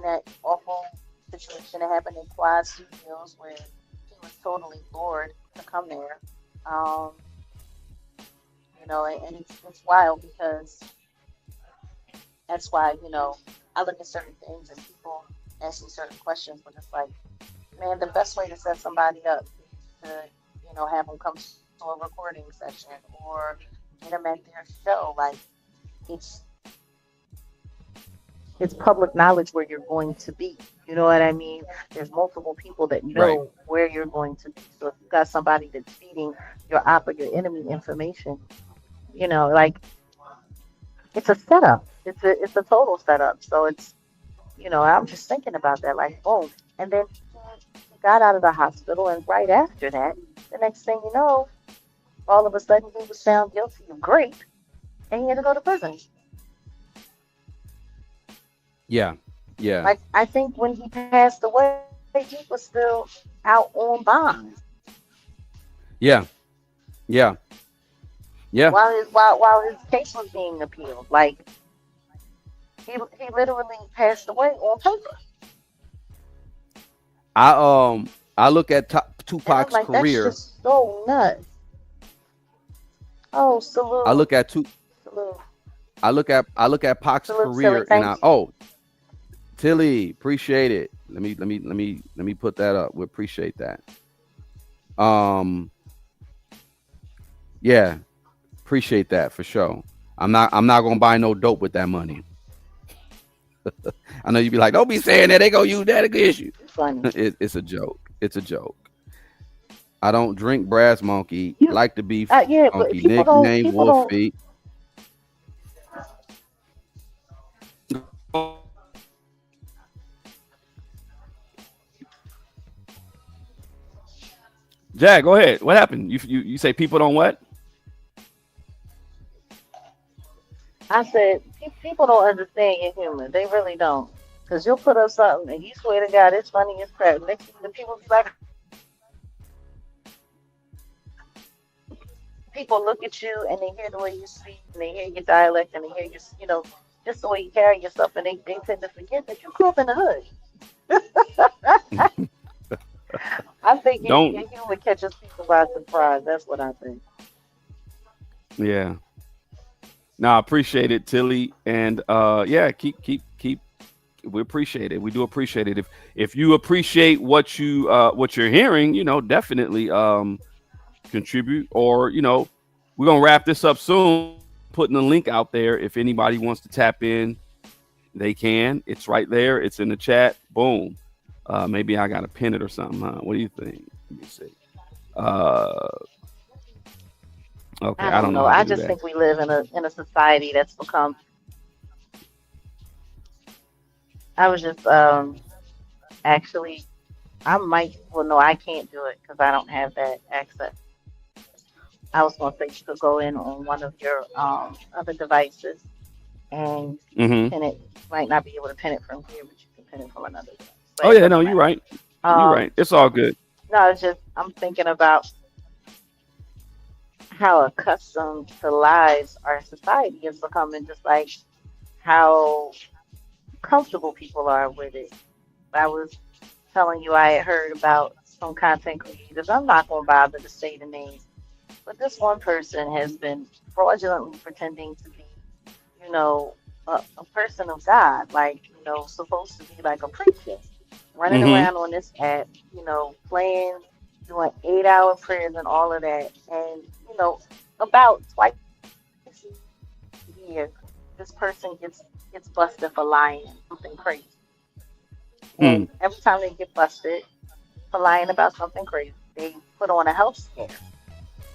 that awful situation that happened in Quad Studios where he was totally bored to come there. And it's wild because that's why, I look at certain things and people ask me certain questions, but it's like, man, the best way to set somebody up is to, have them come to a recording session or get them at their show. Like, it's public knowledge where you're going to be. You know what I mean? There's multiple people that know where you're going to be. So if you've got somebody that's feeding your op or your enemy information, like, it's a setup. It's a total setup. So it's, I'm just thinking about that, like, boom. And then he got out of the hospital, and right after that, the next thing you know, all of a sudden he was found guilty of rape, and he had to go to prison. Yeah. Like, I think when he passed away, he was still out on bond. Yeah. While his case was being appealed, like, he literally passed away on paper. I look at Tupac's like, career. That's just so nuts. Oh, salute. I look at Salute. I look at Pac's career, and Tilly, appreciate it. Let me put that up. We appreciate that. Yeah, appreciate that for sure. I'm not gonna buy no dope with that money. I know you'd be like, don't be saying that. They gonna use that against you. It's a joke. It's a joke. I don't drink Brass Monkey. Like to be funky. Nickname Wolf Feet. Jack, go ahead. What happened? You say people don't what? I said people don't understand your humor. They really don't. Because you'll put up something and you swear to God it's funny as crap. Next thing the people be like, people look at you and they hear the way you speak and they hear your dialect and they hear your, just the way you carry yourself, and they tend to forget that you grew up in the hood. I think your humor catches people by surprise. That's what I think. Yeah. No, I appreciate it, Tilly, and keep. We appreciate it. We do appreciate it. If you appreciate what you're hearing, definitely contribute. Or we're gonna wrap this up soon. Putting the link out there. If anybody wants to tap in, they can. It's right there. It's in the chat. Boom. Maybe I gotta pin it or something. Huh? What do you think? Let me see. Okay, I don't know. I just think we live in a society that's become I was just actually I might well no I can't do it because I don't have that access. I was gonna say you could go in on one of your other devices and Mm-hmm. pin it. You might not be able to pin it from here, but you can pin it from another device. But Oh it yeah, no, doesn't you're matter. right. You're Um, right. It's all good. no, it's just I'm thinking about how accustomed to lies our society is becoming, just like how comfortable people are with it. I was telling you I had heard about some content creators. I'm not going to bother to say the names, but this one person has been fraudulently pretending to be, you know, a person of God, like, supposed to be like a preacher, running Mm-hmm. around on this app, playing, doing 8-hour prayers and all of that. And, about twice a year, this person gets busted for lying, something crazy. Mm. And every time they get busted for lying about something crazy, they put on a health scare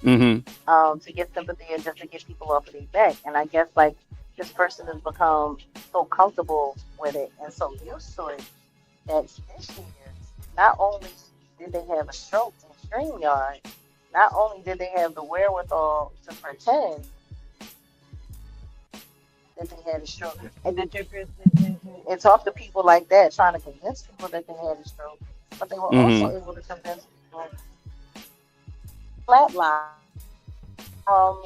Mm-hmm. to get sympathy and just to get people off of their back. And I guess like this person has become so comfortable with it and so used to it that this year, not only did they have a stroke in StreamYard, not only did they have the wherewithal to pretend that they had a stroke and talk to people like that, trying to convince people that they had a stroke, but they were also Mm-hmm. able to convince people flatline from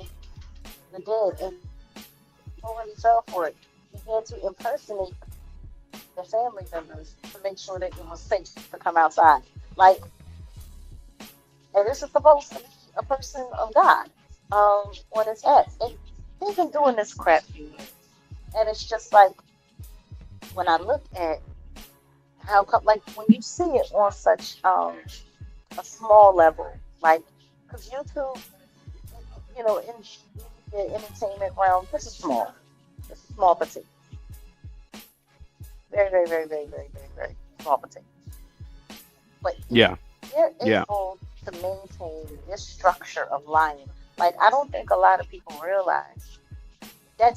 the dead and already fell for it. Began to impersonate the family members to make sure that it was safe to come outside. Like, and this is supposed to be a person of God on his app. And they've been doing this crap for years. And it's just like when I look at how come, like when you see it on such a small level, like because YouTube, in the entertainment realm, this is small. This is small petite. Very, very, very, very, very, very, very small petite. But Yeah. they're Yeah. able to maintain this structure of lying. Like I don't think a lot of people realize that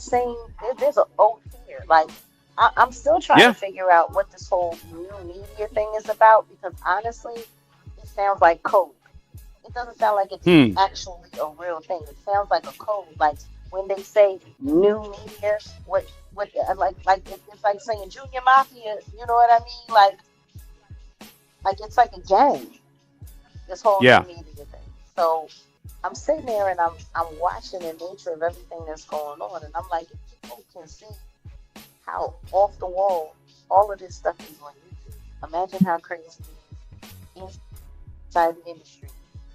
there's an oath here. Like I'm still trying to Yeah. figure out what this whole new media thing is about because honestly, it sounds like code. It doesn't sound like it's Hmm. actually a real thing. It sounds like a code. Like when they say new media, what it's like saying junior mafia. You know what I mean? Like it's like a gang. This whole new Yeah. media thing. So I'm sitting there and I'm watching the nature of everything that's going on, and I'm like, if people can see how off the wall all of this stuff is on YouTube. Imagine how crazy it is inside the industry,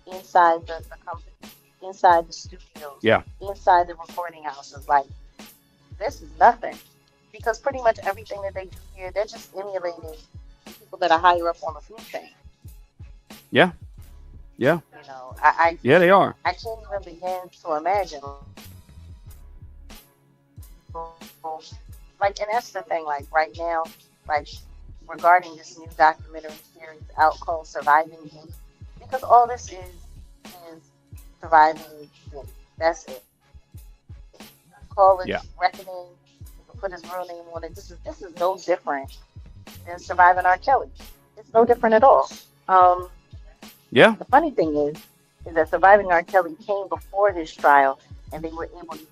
inside the company, inside the studios, Yeah. inside the recording houses. Like this is nothing because pretty much everything that they do here, they're just emulating the people that are higher up on the food chain. Yeah. Yeah. Yeah. They are. I can't even begin to imagine. Like, and that's the thing. Like right now, like regarding this new documentary series out called "Surviving Gate," because all this is surviving Gate. That's it. Call it Yeah. reckoning. You can put his real name on it. This is no different than surviving R. Kelly. It's no different at all. Yeah. The funny thing is that surviving R. Kelly came before his trial, and they were able to use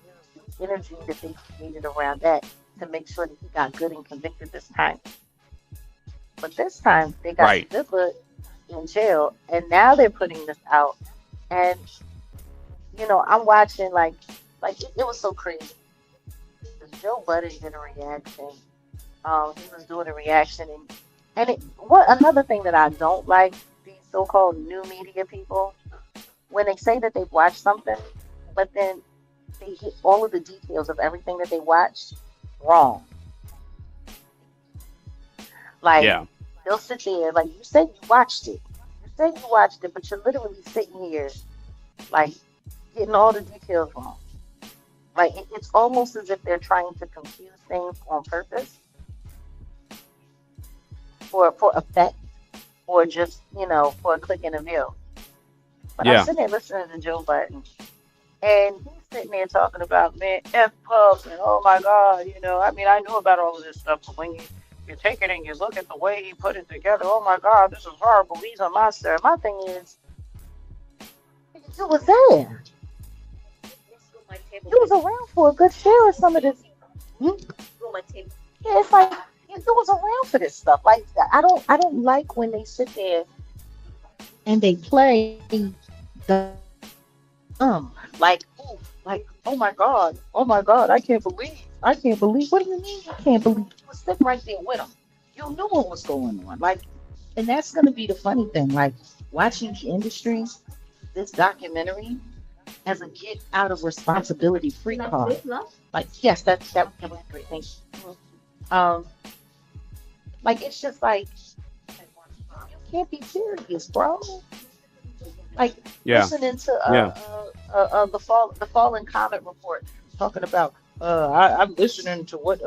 the energy that they created around that to make sure that he got good and convicted this time. But this time they got Right. Zipper in jail, and now they're putting this out. And I'm watching like it was so crazy. Joe Budden did a reaction. He was doing a reaction, and what another thing that I don't like these so-called new media people when they say that they've watched something, but then they hit all of the details of everything that they watched wrong. Like Yeah. they'll sit there, like you said you watched it. You said you watched it, but you're literally sitting here like getting all the details wrong. Like it's almost as if they're trying to confuse things on purpose for effect or just, for a click and a view. But I'm Yeah. sitting there listening to Joe Budden and he's sitting there talking about man F pubs and oh my God, I mean I knew about all of this stuff, but you take it and you look at the way he put it together. Oh my God, this is horrible. He's a monster. My thing is, you was there. You was around for a good share of some of this. Hmm? Yeah, it's like you was around for this stuff. Like I don't like when they sit there and they play the like, oh, like, oh my God, I can't believe. What do you mean you can't believe? You was sitting right there with him. You knew what was going on. Like, and that's gonna be the funny thing. Like watching the industry, this documentary as a get out of responsibility free card. Like, yes, that was a great thing. Um, like it's just like you can't be serious, bro. Like listening to the fallen comet report talking about I'm listening to what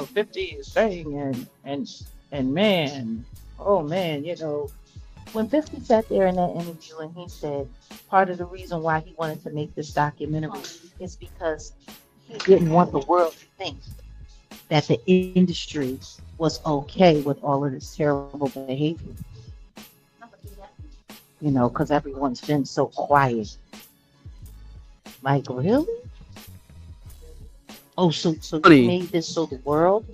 50 is saying and man, oh man, you know, when 50 sat there in that interview and he said part of the reason why he wanted to make this documentary is because he didn't want the world to think that the industry was okay with all of this terrible behavior. You know, because everyone's been so quiet. Like, really? Oh, so you made this so the world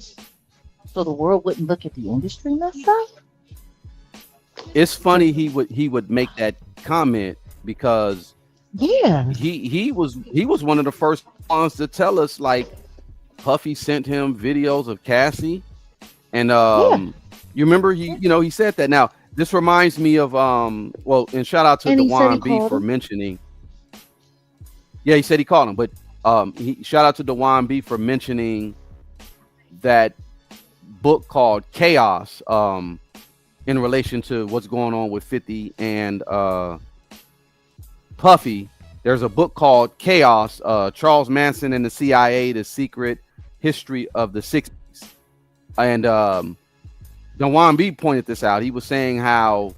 wouldn't look at the industry messed up? It's funny he would make that comment because he was one of the first ones to tell us, like, Puffy sent him videos of Cassie, and you remember he said that. Now this reminds me of and shout out to Dewan B for mentioning. Yeah, he said he called him, but shout out to Dewan B for mentioning that book called Chaos in relation to what's going on with 50 and Puffy. There's a book called Chaos, Charles Manson and the CIA, The Secret History of the 60s. And Dewan B pointed this out. He was saying how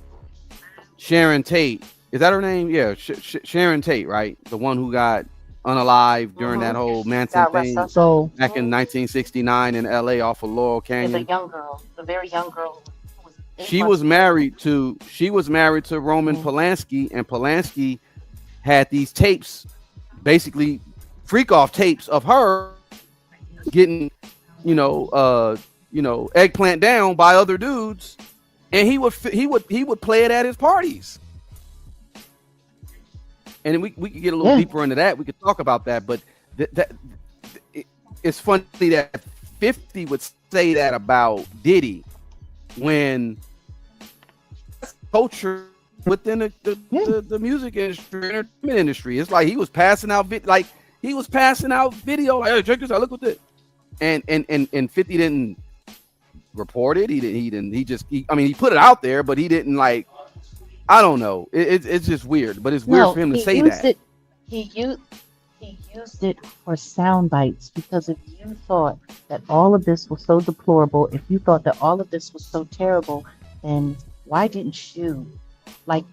Sharon Tate, is that her name? Yeah, Sharon Tate, right? The one who got unalived during that whole Manson thing back in 1969 in LA off of Laurel Canyon. The young girl, the very young girl. She was married to Roman Polanski, and Polanski had these tapes, basically freak off tapes of her getting, eggplant down by other dudes, and he would play it at his parties. And we could get a little deeper into that. We could talk about that, but it's funny that 50 would say that about Diddy when culture within the music industry, entertainment industry. It's like he was passing out video, like, hey, check this out, look what this. And 50 didn't report it. He put it out there, but he didn't, like, I don't know. It's just weird, but it's weird for him to say that. He used it for sound bites, because if you thought that all of this was so deplorable, if you thought that all of this was so terrible, then why didn't you? Like,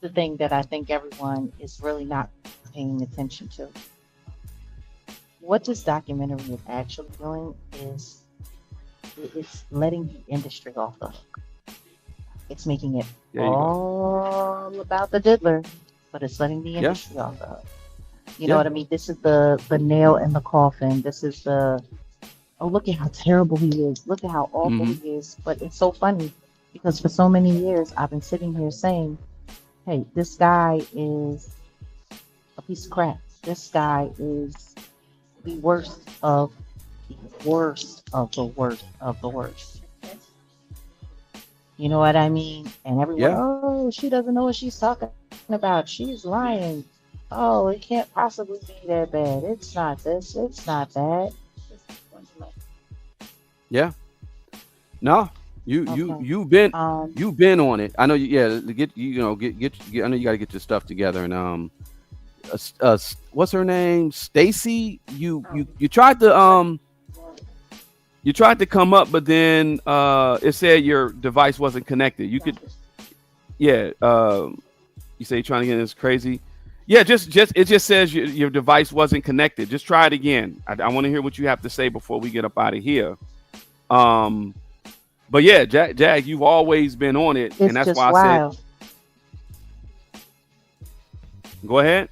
the thing that I think everyone is really not paying attention to. What this documentary is actually doing is it's letting the industry off the hook. It's making it all about the diddler, but it's letting the industry off the hook. You know what I mean? This is the nail in the coffin. This is the, oh, look at how terrible he is. Look at how awful he is. But it's so funny because for so many years, I've been sitting here saying, hey, this guy is a piece of crap. This guy is the worst of the worst of the worst of the worst. You know what I mean? And everyone, oh, she doesn't know what she's talking about. She's lying. Oh, it can't possibly be that bad. It's not this. It's not that. Yeah. No, you've been on it. I know. I know you got to get your stuff together. And what's her name? Stacy. You tried to come up, but then it said your device wasn't connected. You could, you say you're trying to get this crazy. Yeah, it just says your device wasn't connected. Just try it again. I want to hear what you have to say before we get up out of here. But yeah, Jag, you've always been on it, It's and that's just why I wild. said, go ahead.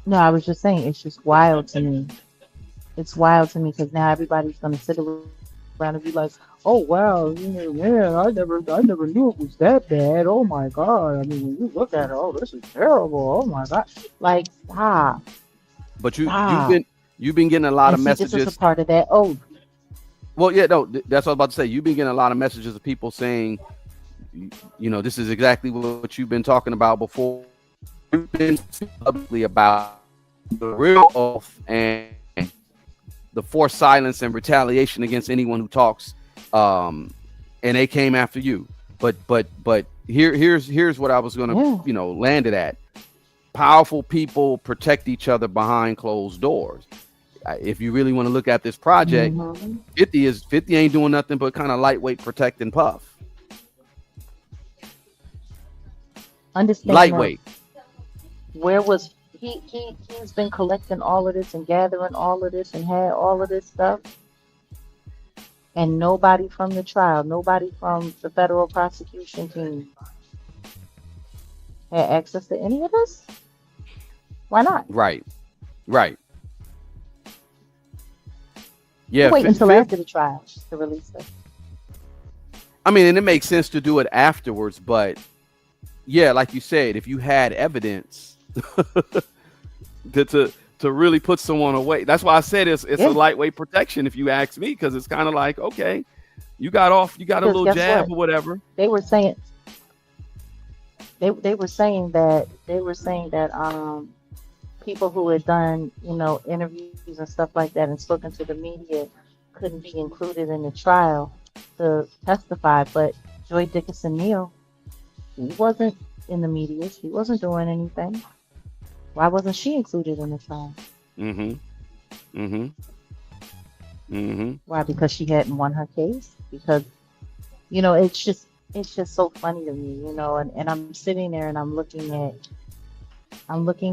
No, I was just saying it's just wild to me. It's wild to me because now everybody's gonna sit around and be like, "Oh wow, you know, man, I never knew it was that bad. Oh my God! I mean, when you look at it, oh, this is terrible. Oh my God!" Like, stop, But stop. you've been getting a lot And of see, this is a messages. part of that. Oh, Well, yeah, no, that's what I was about to say. You've been getting a lot of messages of people saying, you know, this is exactly what you've been talking about before. You've been publicly about the real oath and the forced silence and retaliation against anyone who talks, and they came after you. But here's what I was gonna land it at. Powerful people protect each other behind closed doors. If you really want to look at this project, 50 ain't doing nothing but kind of lightweight protect and puff. understand Lightweight. where was he's been collecting all of this and gathering all of this and had all of this stuff, and nobody from the trial, nobody from the federal prosecution team had access to any of this. Why not? Right. Yeah. Wait until after the trial to release this. I mean, and it makes sense to do it afterwards, but yeah, like you said, if you had evidence to really put someone away, that's why I said it's a lightweight protection, if you ask me, because it's kind of like, okay, you got a little jab or whatever. They were saying they were saying that people who had done, you know, interviews and stuff like that and spoken to the media couldn't be included in the trial to testify. But Joy Dickinson Neal, he wasn't in the media. She wasn't doing anything. Why wasn't she included in the trial? Why? Because she hadn't won her case? Because, you know, it's just so funny to me, you know, and I'm sitting there and I'm looking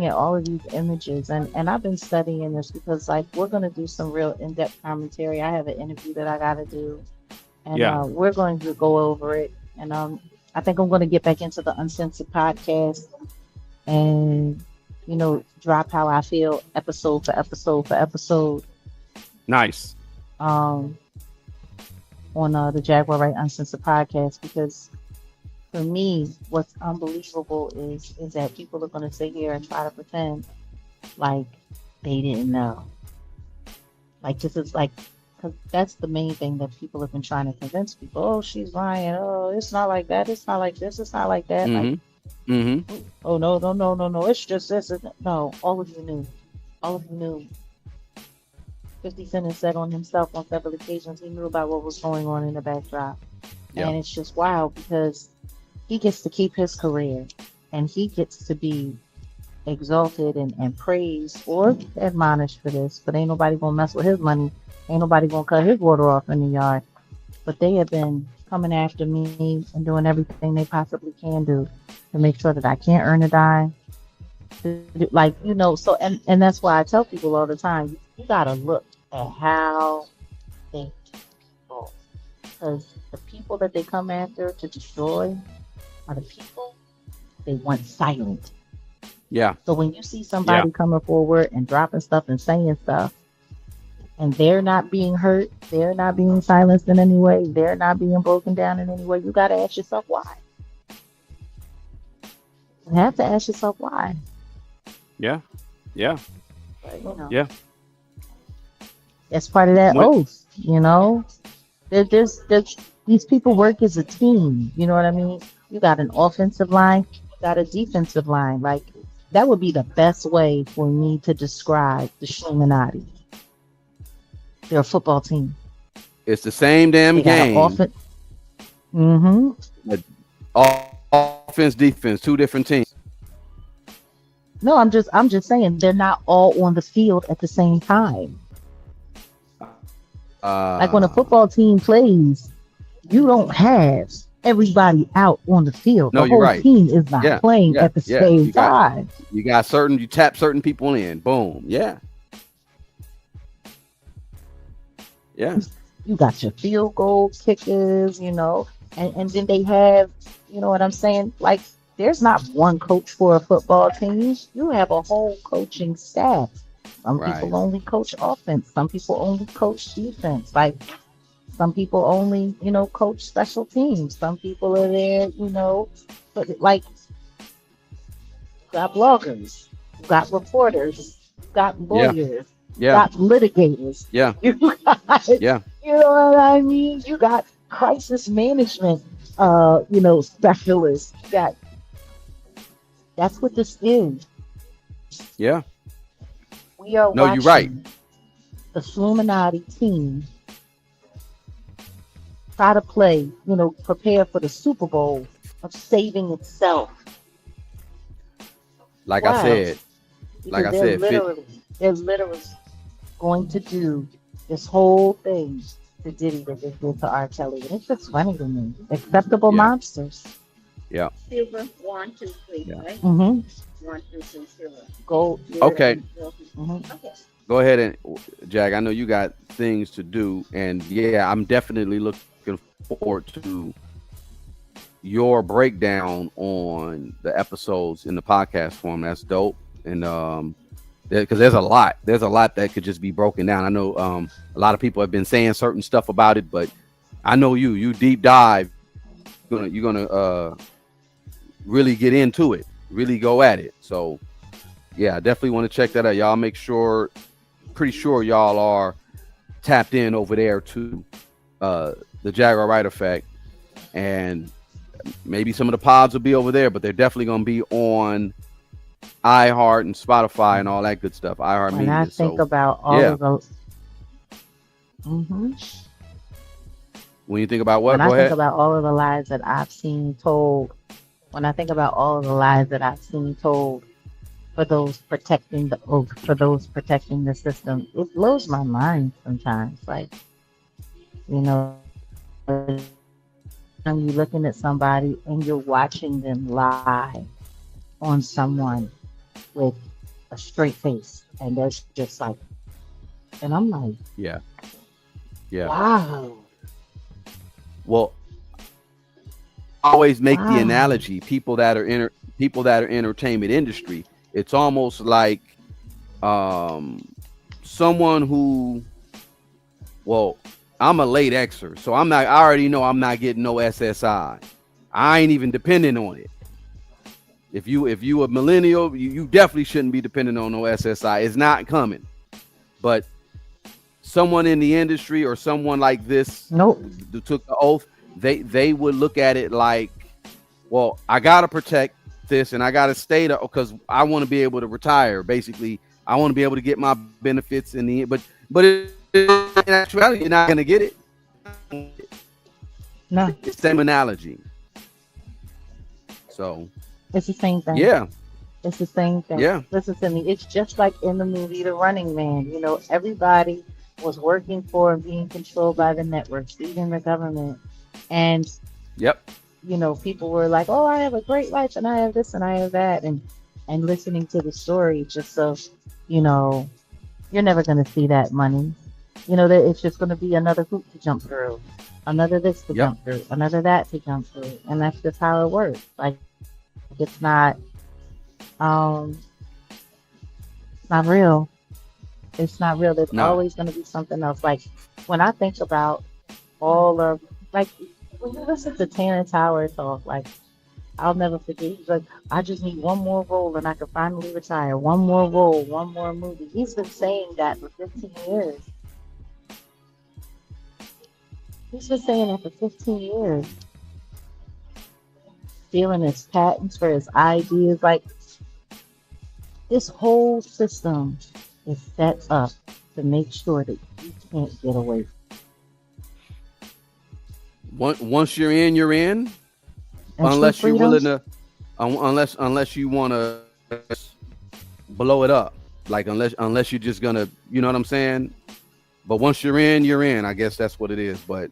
at all of these images, and I've been studying this because, like, we're going to do some real in-depth commentary. I have an interview that I got to do, and we're going to go over it. And I think I'm going to get back into the Uncensored podcast and, you know, drop how I feel episode for episode. Nice. On the Jaguar Right Uncensored podcast, because for me, what's unbelievable is that people are going to sit here and try to pretend like they didn't know. Like, this is like, because that's the main thing that people have been trying to convince people. Oh, she's lying. Oh, it's not like that. It's not like this. It's not like that. Like, oh, no. It's just this. No, all of you knew. All of you knew. 50 Cent has said on himself on several occasions he knew about what was going on in the backdrop. Yeah. And it's just wild because he gets to keep his career and he gets to be exalted and praised or admonished for this, but ain't nobody gonna mess with his money. Ain't nobody gonna cut his water off in the yard. But they have been coming after me and doing everything they possibly can do to make sure that I can't earn a dime. Like, you know, so and that's why I tell people all the time, you gotta look at how they people, because the people that they come after to destroy are the people they want silent. Yeah. So when you see somebody coming forward and dropping stuff and saying stuff, and they're not being hurt, they're not being silenced in any way, they're not being broken down in any way, you got to ask yourself why. You have to ask yourself why. Yeah. But, you know, yeah. That's part of that oath, you know. There's these people work as a team, you know what I mean? You got an offensive line, you got a defensive line. Like, that would be the best way for me to describe the Illuminati. They're a football team. It's the same damn game. Offense, defense, two different teams. No, I'm just saying they're not all on the field at the same time. Like when a football team plays, you don't have everybody out on the field. No, the you're whole right. team is not playing at the same time. You tap certain people in. Boom. Yeah. Yeah. You got your field goal kickers, and then they have, you know what I'm saying? Like, there's not one coach for a football team. You have a whole coaching staff. Some Right. people only coach offense. Some people only coach defense. Like, some people only, coach special teams. Some people are there, but like, you got bloggers, you got reporters, you got Yeah. lawyers, you Yeah. got litigators, Yeah. you got, Yeah. you know what I mean? You got crisis management, specialists. You got, that's what this is. Yeah. We are No, you're right. watching the Illuminati team try to play, prepare for the Super Bowl of saving itself. Like Wow. I said, Because they're literally going to do this whole thing to Diddy that they did to R. Kelly. And it's just funny to me. Acceptable Yeah. monsters. Yeah. Silver, 1, 2, 3, Yeah. right? Mm-hmm. 1, 2, 3, silver. Gold. Okay. Mm-hmm. Okay. Go ahead and Jag. I know you got things to do, and yeah, I'm definitely looking forward to your breakdown on the episodes in the podcast form. That's dope, and because there's a lot that could just be broken down. I know a lot of people have been saying certain stuff about it, but I know you deep dive. You're gonna really get into it, really go at it. So yeah, I definitely want to check that out. Y'all make sure. Pretty sure y'all are tapped in over there to the Jaguar Right Effect, and maybe some of the pods will be over there, but they're definitely going to be on iHeart and Spotify and all that good stuff. iHeart When Media. I think So about all yeah. of the. Mm-hmm. When you think about what, When I go think ahead. about all of the lies that I've seen told, when I think about all of the lies that I've seen told for those protecting the oath, for those protecting the system, it blows my mind sometimes. Like, when you're looking at somebody and you're watching them lie on someone with a straight face, and they're just like, and I'm like, Yeah. wow. Well, I always make the Wow. analogy. People that are entertainment industry. It's almost like someone who, well, I'm a late Xer, so I already know I'm not getting no SSI. I ain't even depending on it. If you a millennial, you definitely shouldn't be depending on no SSI. It's not coming. But someone in the industry or someone like this Nope. who took the oath, they would look at it like, well, I gotta protect this and I gotta stay there because I want to be able to retire. Basically, I want to be able to get my benefits in the end. But in actuality, you're not gonna get it. No, It's the same analogy. So it's the same thing. yeah, It's the same thing. Yeah. Listen to me. It's just like in the movie The Running Man. Everybody was working for and being controlled by the networks, even the government. And, yep, people were like, oh, I have a great life and I have this and I have that. And listening to the story just so, you're never going to see that money. That it's just going to be another hoop to jump through, another this to Yep. jump through, another that to jump through. And that's just how it works. Like, it's not real. It's not real. There's No. always going to be something else. Like, when I think about all of, like, when you listen to Tanner Tower talk, like, I'll never forget. He's like, I just need one more role and I can finally retire. One more role, one more movie. He's been saying that for 15 years. He's been saying that for 15 years. Stealing his patents for his ideas. Like, this whole system is set up to make sure that you can't get away. once you're in, you're in. And Unless true you're willing freedom, to, unless you want to blow it up, like unless you're just gonna, you know what I'm saying. But once you're in, you're in. I guess that's what it is. But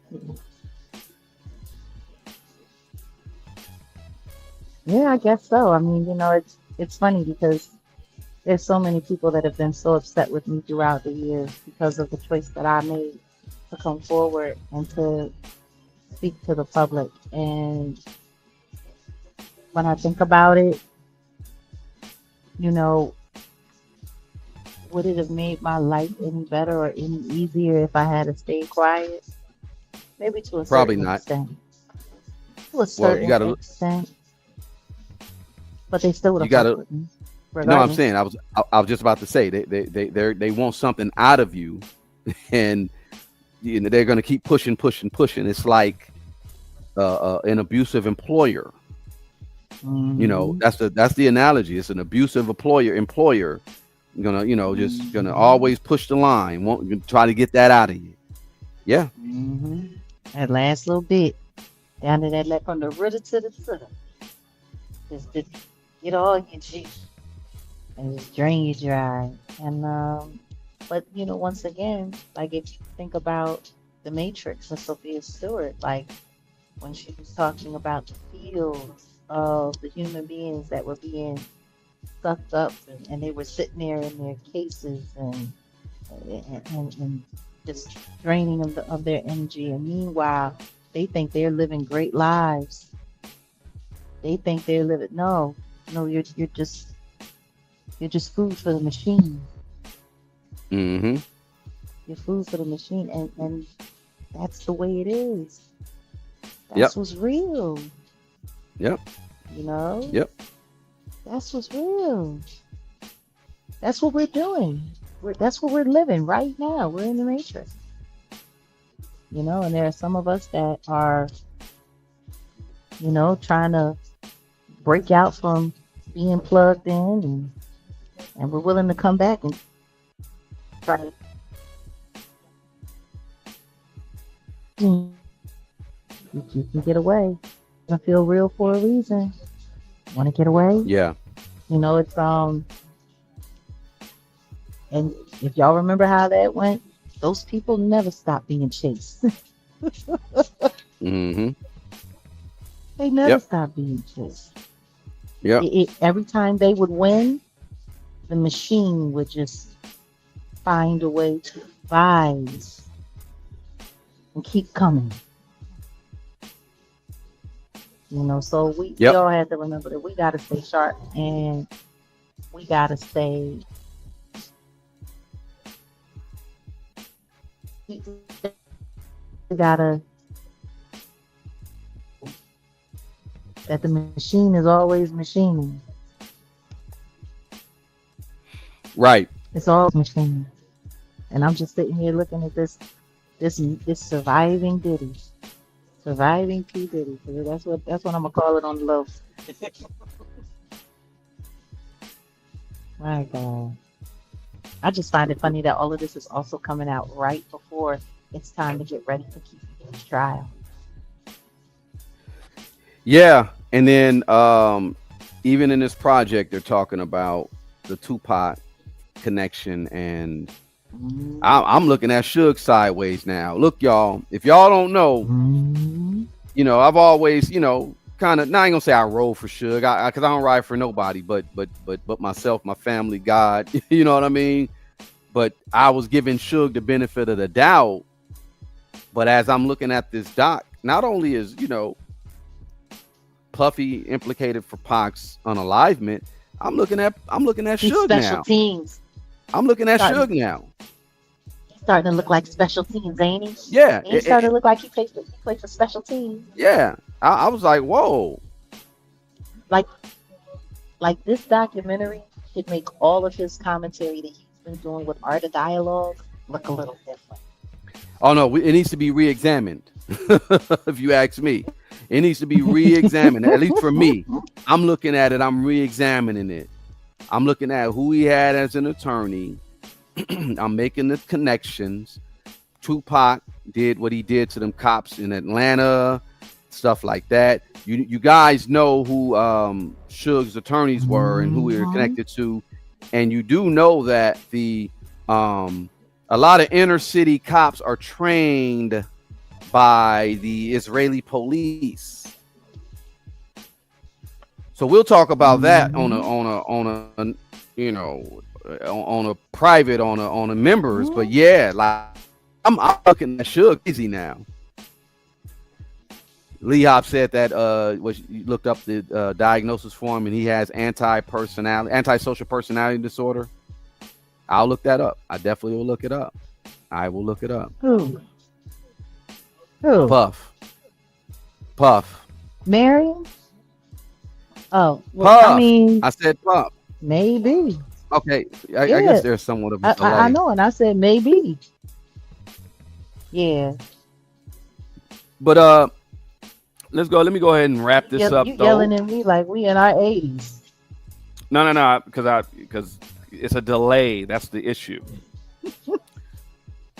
yeah, I guess so. I mean, it's funny because there's so many people that have been so upset with me throughout the years because of the choice that I made to come forward and to speak to the public. And when I think about it, you know, would it have made my life any better or any easier if I had to stay quiet? Maybe to a Probably certain not. extent. To a Well, you certain gotta, extent. But they still would you have gotta. fucked with me. No, I'm Regardless. saying I was just about to say they want something out of you, and you know they're gonna keep pushing. It's like an abusive employer. You know, that's the analogy. It's an abusive employer gonna, you know, just gonna always push the line, won't try to get that out of you. Yeah. That last little bit down to that left from the rudder to the footer. Just to get all your juice and just drain you dry. And but you know, once again, like if you think about the Matrix and Sophia Stewart, like when she was talking about the fields of the human beings that were being sucked up and they were sitting there in their cases and just draining of their energy, and meanwhile they think they're living great lives. They think they're living no, you're just food for the machine. Mm-hmm. You're food for the machine, and that's the way it is. That's Yep. what's real. Yep. You know? Yep. That's what's real. That's what we're doing. That's what we're living right now. We're in the Matrix. You know, and there are some of us that are, you know, trying to break out from being plugged in, and we're willing to come back and try to. You can get away. I feel real for a reason. Want to get away? Yeah. You know, it's and if y'all remember how that went, those people never stopped being chased. Mm-hmm. They never Yep. stopped being chased. Yep. Every time they would win, the machine would just find a way to rise and keep coming. You know, so we Yep. all have to remember that we got to stay sharp, and we got to stay. We gotta. That the machine is always machining. Right. It's always machining. And I'm just sitting here looking at this surviving Diddy. Surviving P. Diddy. That's what I'm gonna call it on the low. My God. I just find it funny that all of this is also coming out right before it's time to get ready for Keith's trial. Yeah. And then even in this project, they're talking about the Tupac connection, and I'm looking at Suge sideways now. Look, y'all, if y'all don't know, you know, I've always, you know, kind of, now I ain't gonna say I roll for Suge, because I don't ride for nobody, but myself, my family, God, you know what I mean? But I was giving Suge the benefit of the doubt. But as I'm looking at this doc, not only is, you know, Puffy implicated for Pac's unalivement, I'm looking at Suge Special now. teams. I'm looking at Starting- Suge now. He's starting to look like special teams, ain't he? Yeah. He's starting to look like he plays for special teams. Yeah. I was like, whoa. Like this documentary should make all of his commentary that he's been doing with Art of Dialogue look a little different. Oh no, it needs to be re-examined. If you ask me, it needs to be re-examined. At least for me, I'm looking at it. I'm re-examining it. I'm looking at who he had as an attorney. I'm making the connections. Tupac did what he did to them cops in Atlanta, stuff like that. You guys know who Suge's attorneys were and who we were connected to, and you do know that the a lot of inner city cops are trained by the Israeli police. So we'll talk about that on a you know, on a private, on a members. But yeah, I'm looking at Suge easy now. Lee Hop said that you looked up the diagnosis for him, and he has antisocial personality disorder. I'll look that up. I definitely will look it up. I will look it up. Who? Puff. Mary? Oh, well, Puff. I mean, I said Puff. maybe. Okay, I guess there's somewhat of a delay. I know, and I said maybe. Yeah. But let's go. Let me go ahead and wrap this up. You yelling at me like we in our 80s. No, because it's a delay. That's the issue.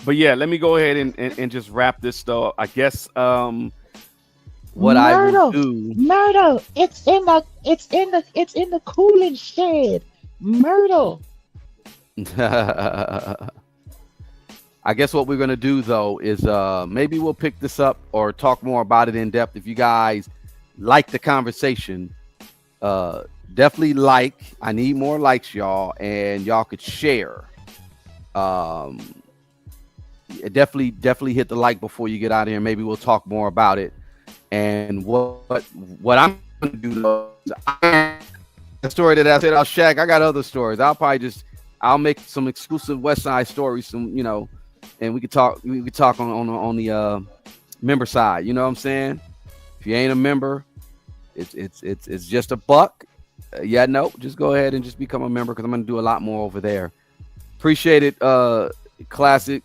But yeah, let me go ahead and just wrap this though. I guess what I will do. Myrtle, it's in the cooling shed. Myrtle. I guess what we're gonna do though is maybe we'll pick this up or talk more about it in depth. If you guys like the conversation, definitely like. I need more likes, y'all, and y'all could share. Definitely hit the like before you get out of here. Maybe we'll talk more about it. And what I'm gonna do though, the story that I said I'll Shaq. I got other stories. I'll make some exclusive West Side stories. And we could talk. We could talk on the member side. You know what I'm saying? If you ain't a member, it's just a buck. Just go ahead and just become a member because I'm gonna do a lot more over there. Appreciate it, Classic.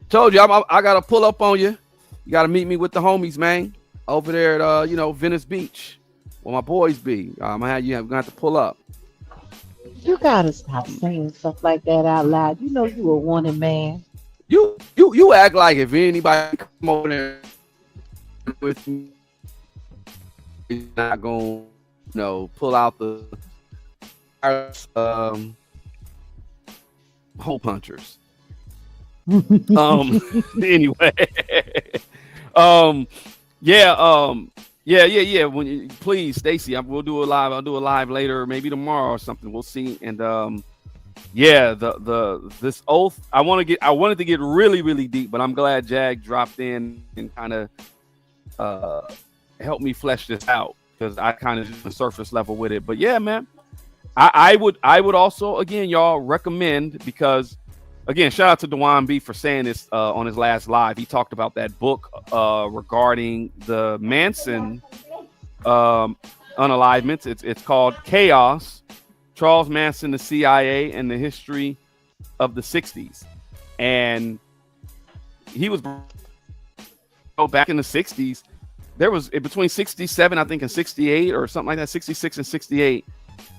Told you I gotta pull up on you. You gotta meet me with the homies, man, over there at Venice Beach, where my boys be. I'm gonna have to pull up. You gotta stop saying stuff like that out loud. You know you a wanted man. You act like if anybody come over there with me, he's not gonna pull out the hole punchers. Anyway, yeah. When please, Stacy, we'll do a live. I'll do a live later, maybe tomorrow or something. We'll see. And this oath. I wanted to get really, really deep, but I'm glad Jag dropped in and kind of helped me flesh this out because I kind of just the surface level with it. But yeah, man, I would also again, y'all recommend because. Again, shout out to Dewan B for saying this on his last live. He talked about that book regarding the Manson unalivements. It's called Chaos, Charles Manson, the CIA, and the History of the 60s. And he was back in the 60s. There was between 67, I think, and 68 or something like that, 66 and 68.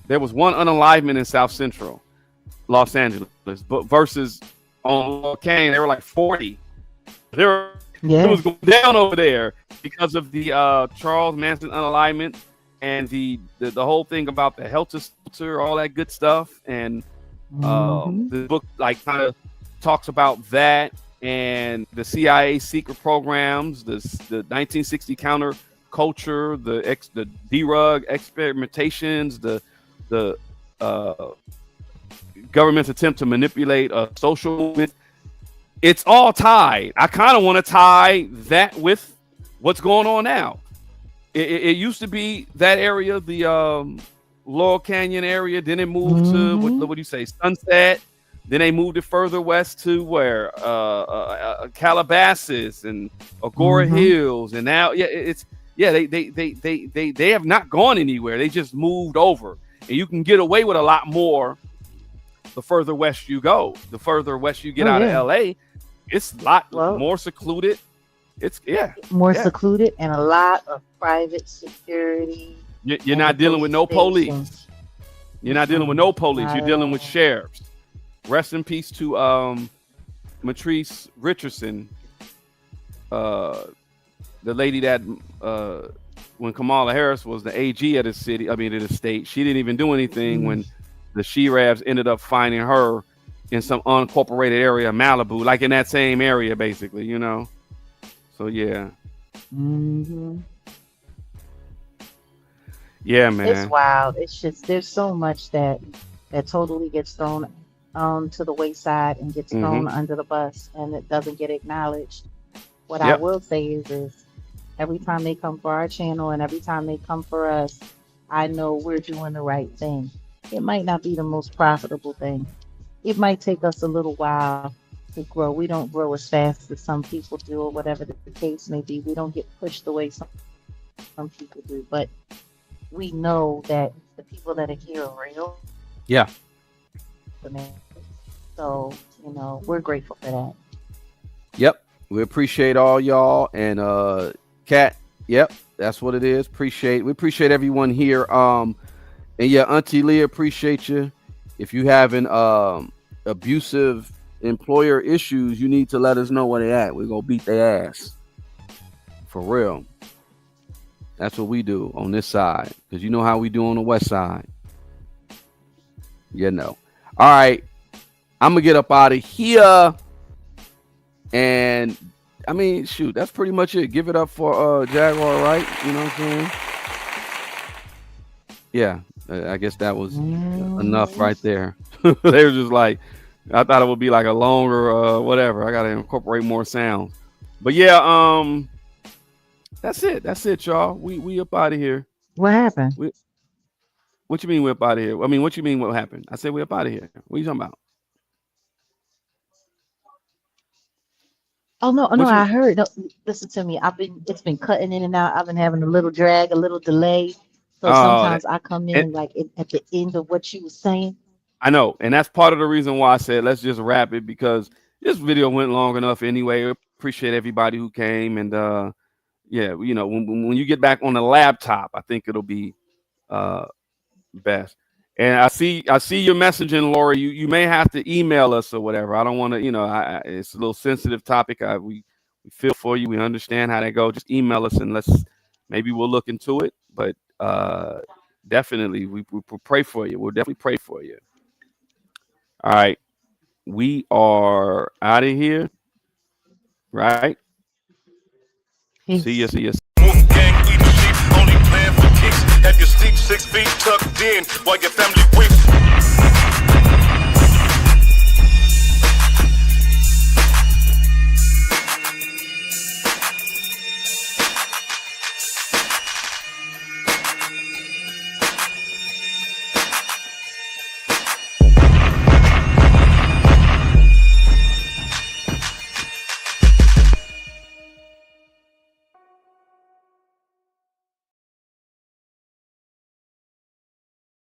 There was one unalivement in South Central Los Angeles, but versus on Laurel Canyon, they were like 40. It was going down over there because of the Charles Manson unalignment and the whole thing about the helter skelter, all that good stuff. And the book like kind of talks about that and the CIA secret programs, the 1960 counter culture, the D-Rug experimentations, the government's attempt to manipulate a social movement. It's all tied. I kind of want to tie that with what's going on now. It used to be that area, the Laurel Canyon area. Then it moved to what do you say, Sunset. Then they moved it further west to where Calabasas and Agora Hills, and now they have not gone anywhere. They just moved over, and you can get away with a lot more. The further west you go, the further west you get out of LA, it's a lot more secluded. It's more secluded and a lot of private security. You're not dealing with no police. You're not dealing with no police. You're dealing with sheriffs. Rest in peace to Matrice Richardson, the lady that when Kamala Harris was the AG of the state, she didn't even do anything when the She-Rabs ended up finding her in some unincorporated area of Malibu, like in that same area, basically, So, yeah. Yeah, man. It's wild. It's just, there's so much that totally gets thrown to the wayside and gets Mm-hmm. thrown under the bus and it doesn't get acknowledged. What I Yep. will say is every time they come for our channel and every time they come for us, I know we're doing the right thing. It might not be the most profitable thing. It might take us a little while to grow. We don't grow as fast as some people do, or whatever the case may be. We don't get pushed the way some people do, but we know that the people that are here are real. Yeah. So, you know, we're grateful for that. Yep. We appreciate all y'all. And Kat, yep, that's what it is. We appreciate everyone here. And yeah, Auntie Leah, appreciate you. If you having abusive employer issues, you need to let us know where they at. We're gonna beat their ass. For real. That's what we do on this side. Because you know how we do on the west side. You know. All right. I'm gonna get up out of here. And I mean, shoot, that's pretty much it. Give it up for Jaguar, right? You know what I'm saying? Yeah, I guess that was enough right there. They were just like, I thought it would be like a longer whatever. I gotta incorporate more sounds. But yeah, that's it, y'all. We up out of here. What happened? What you mean we up out of here? I mean, what you mean what happened? I said we up out of here. What are you talking about? Oh no, I heard. No, listen to me. It's been cutting in and out. I've been having a little drag, a little delay. So sometimes I come in like at the end of what you were saying. I know, and that's part of the reason why I said let's just wrap it, because this video went long enough anyway. Appreciate everybody who came, and yeah, you know, when you get back on the laptop, I think it'll be best. And I see your messaging, Laura. You may have to email us or whatever. I don't want to, you know, it's a little sensitive topic. We feel for you. We understand how that goes. Just email us and maybe we'll look into it. But definitely, we pray for you. We'll definitely pray for you. All right, we are out of here. Right. Peace. See ya. Wolf gang eating sheep, only playing for kicks. Have your sleep 6 feet tucked in while your family weeps.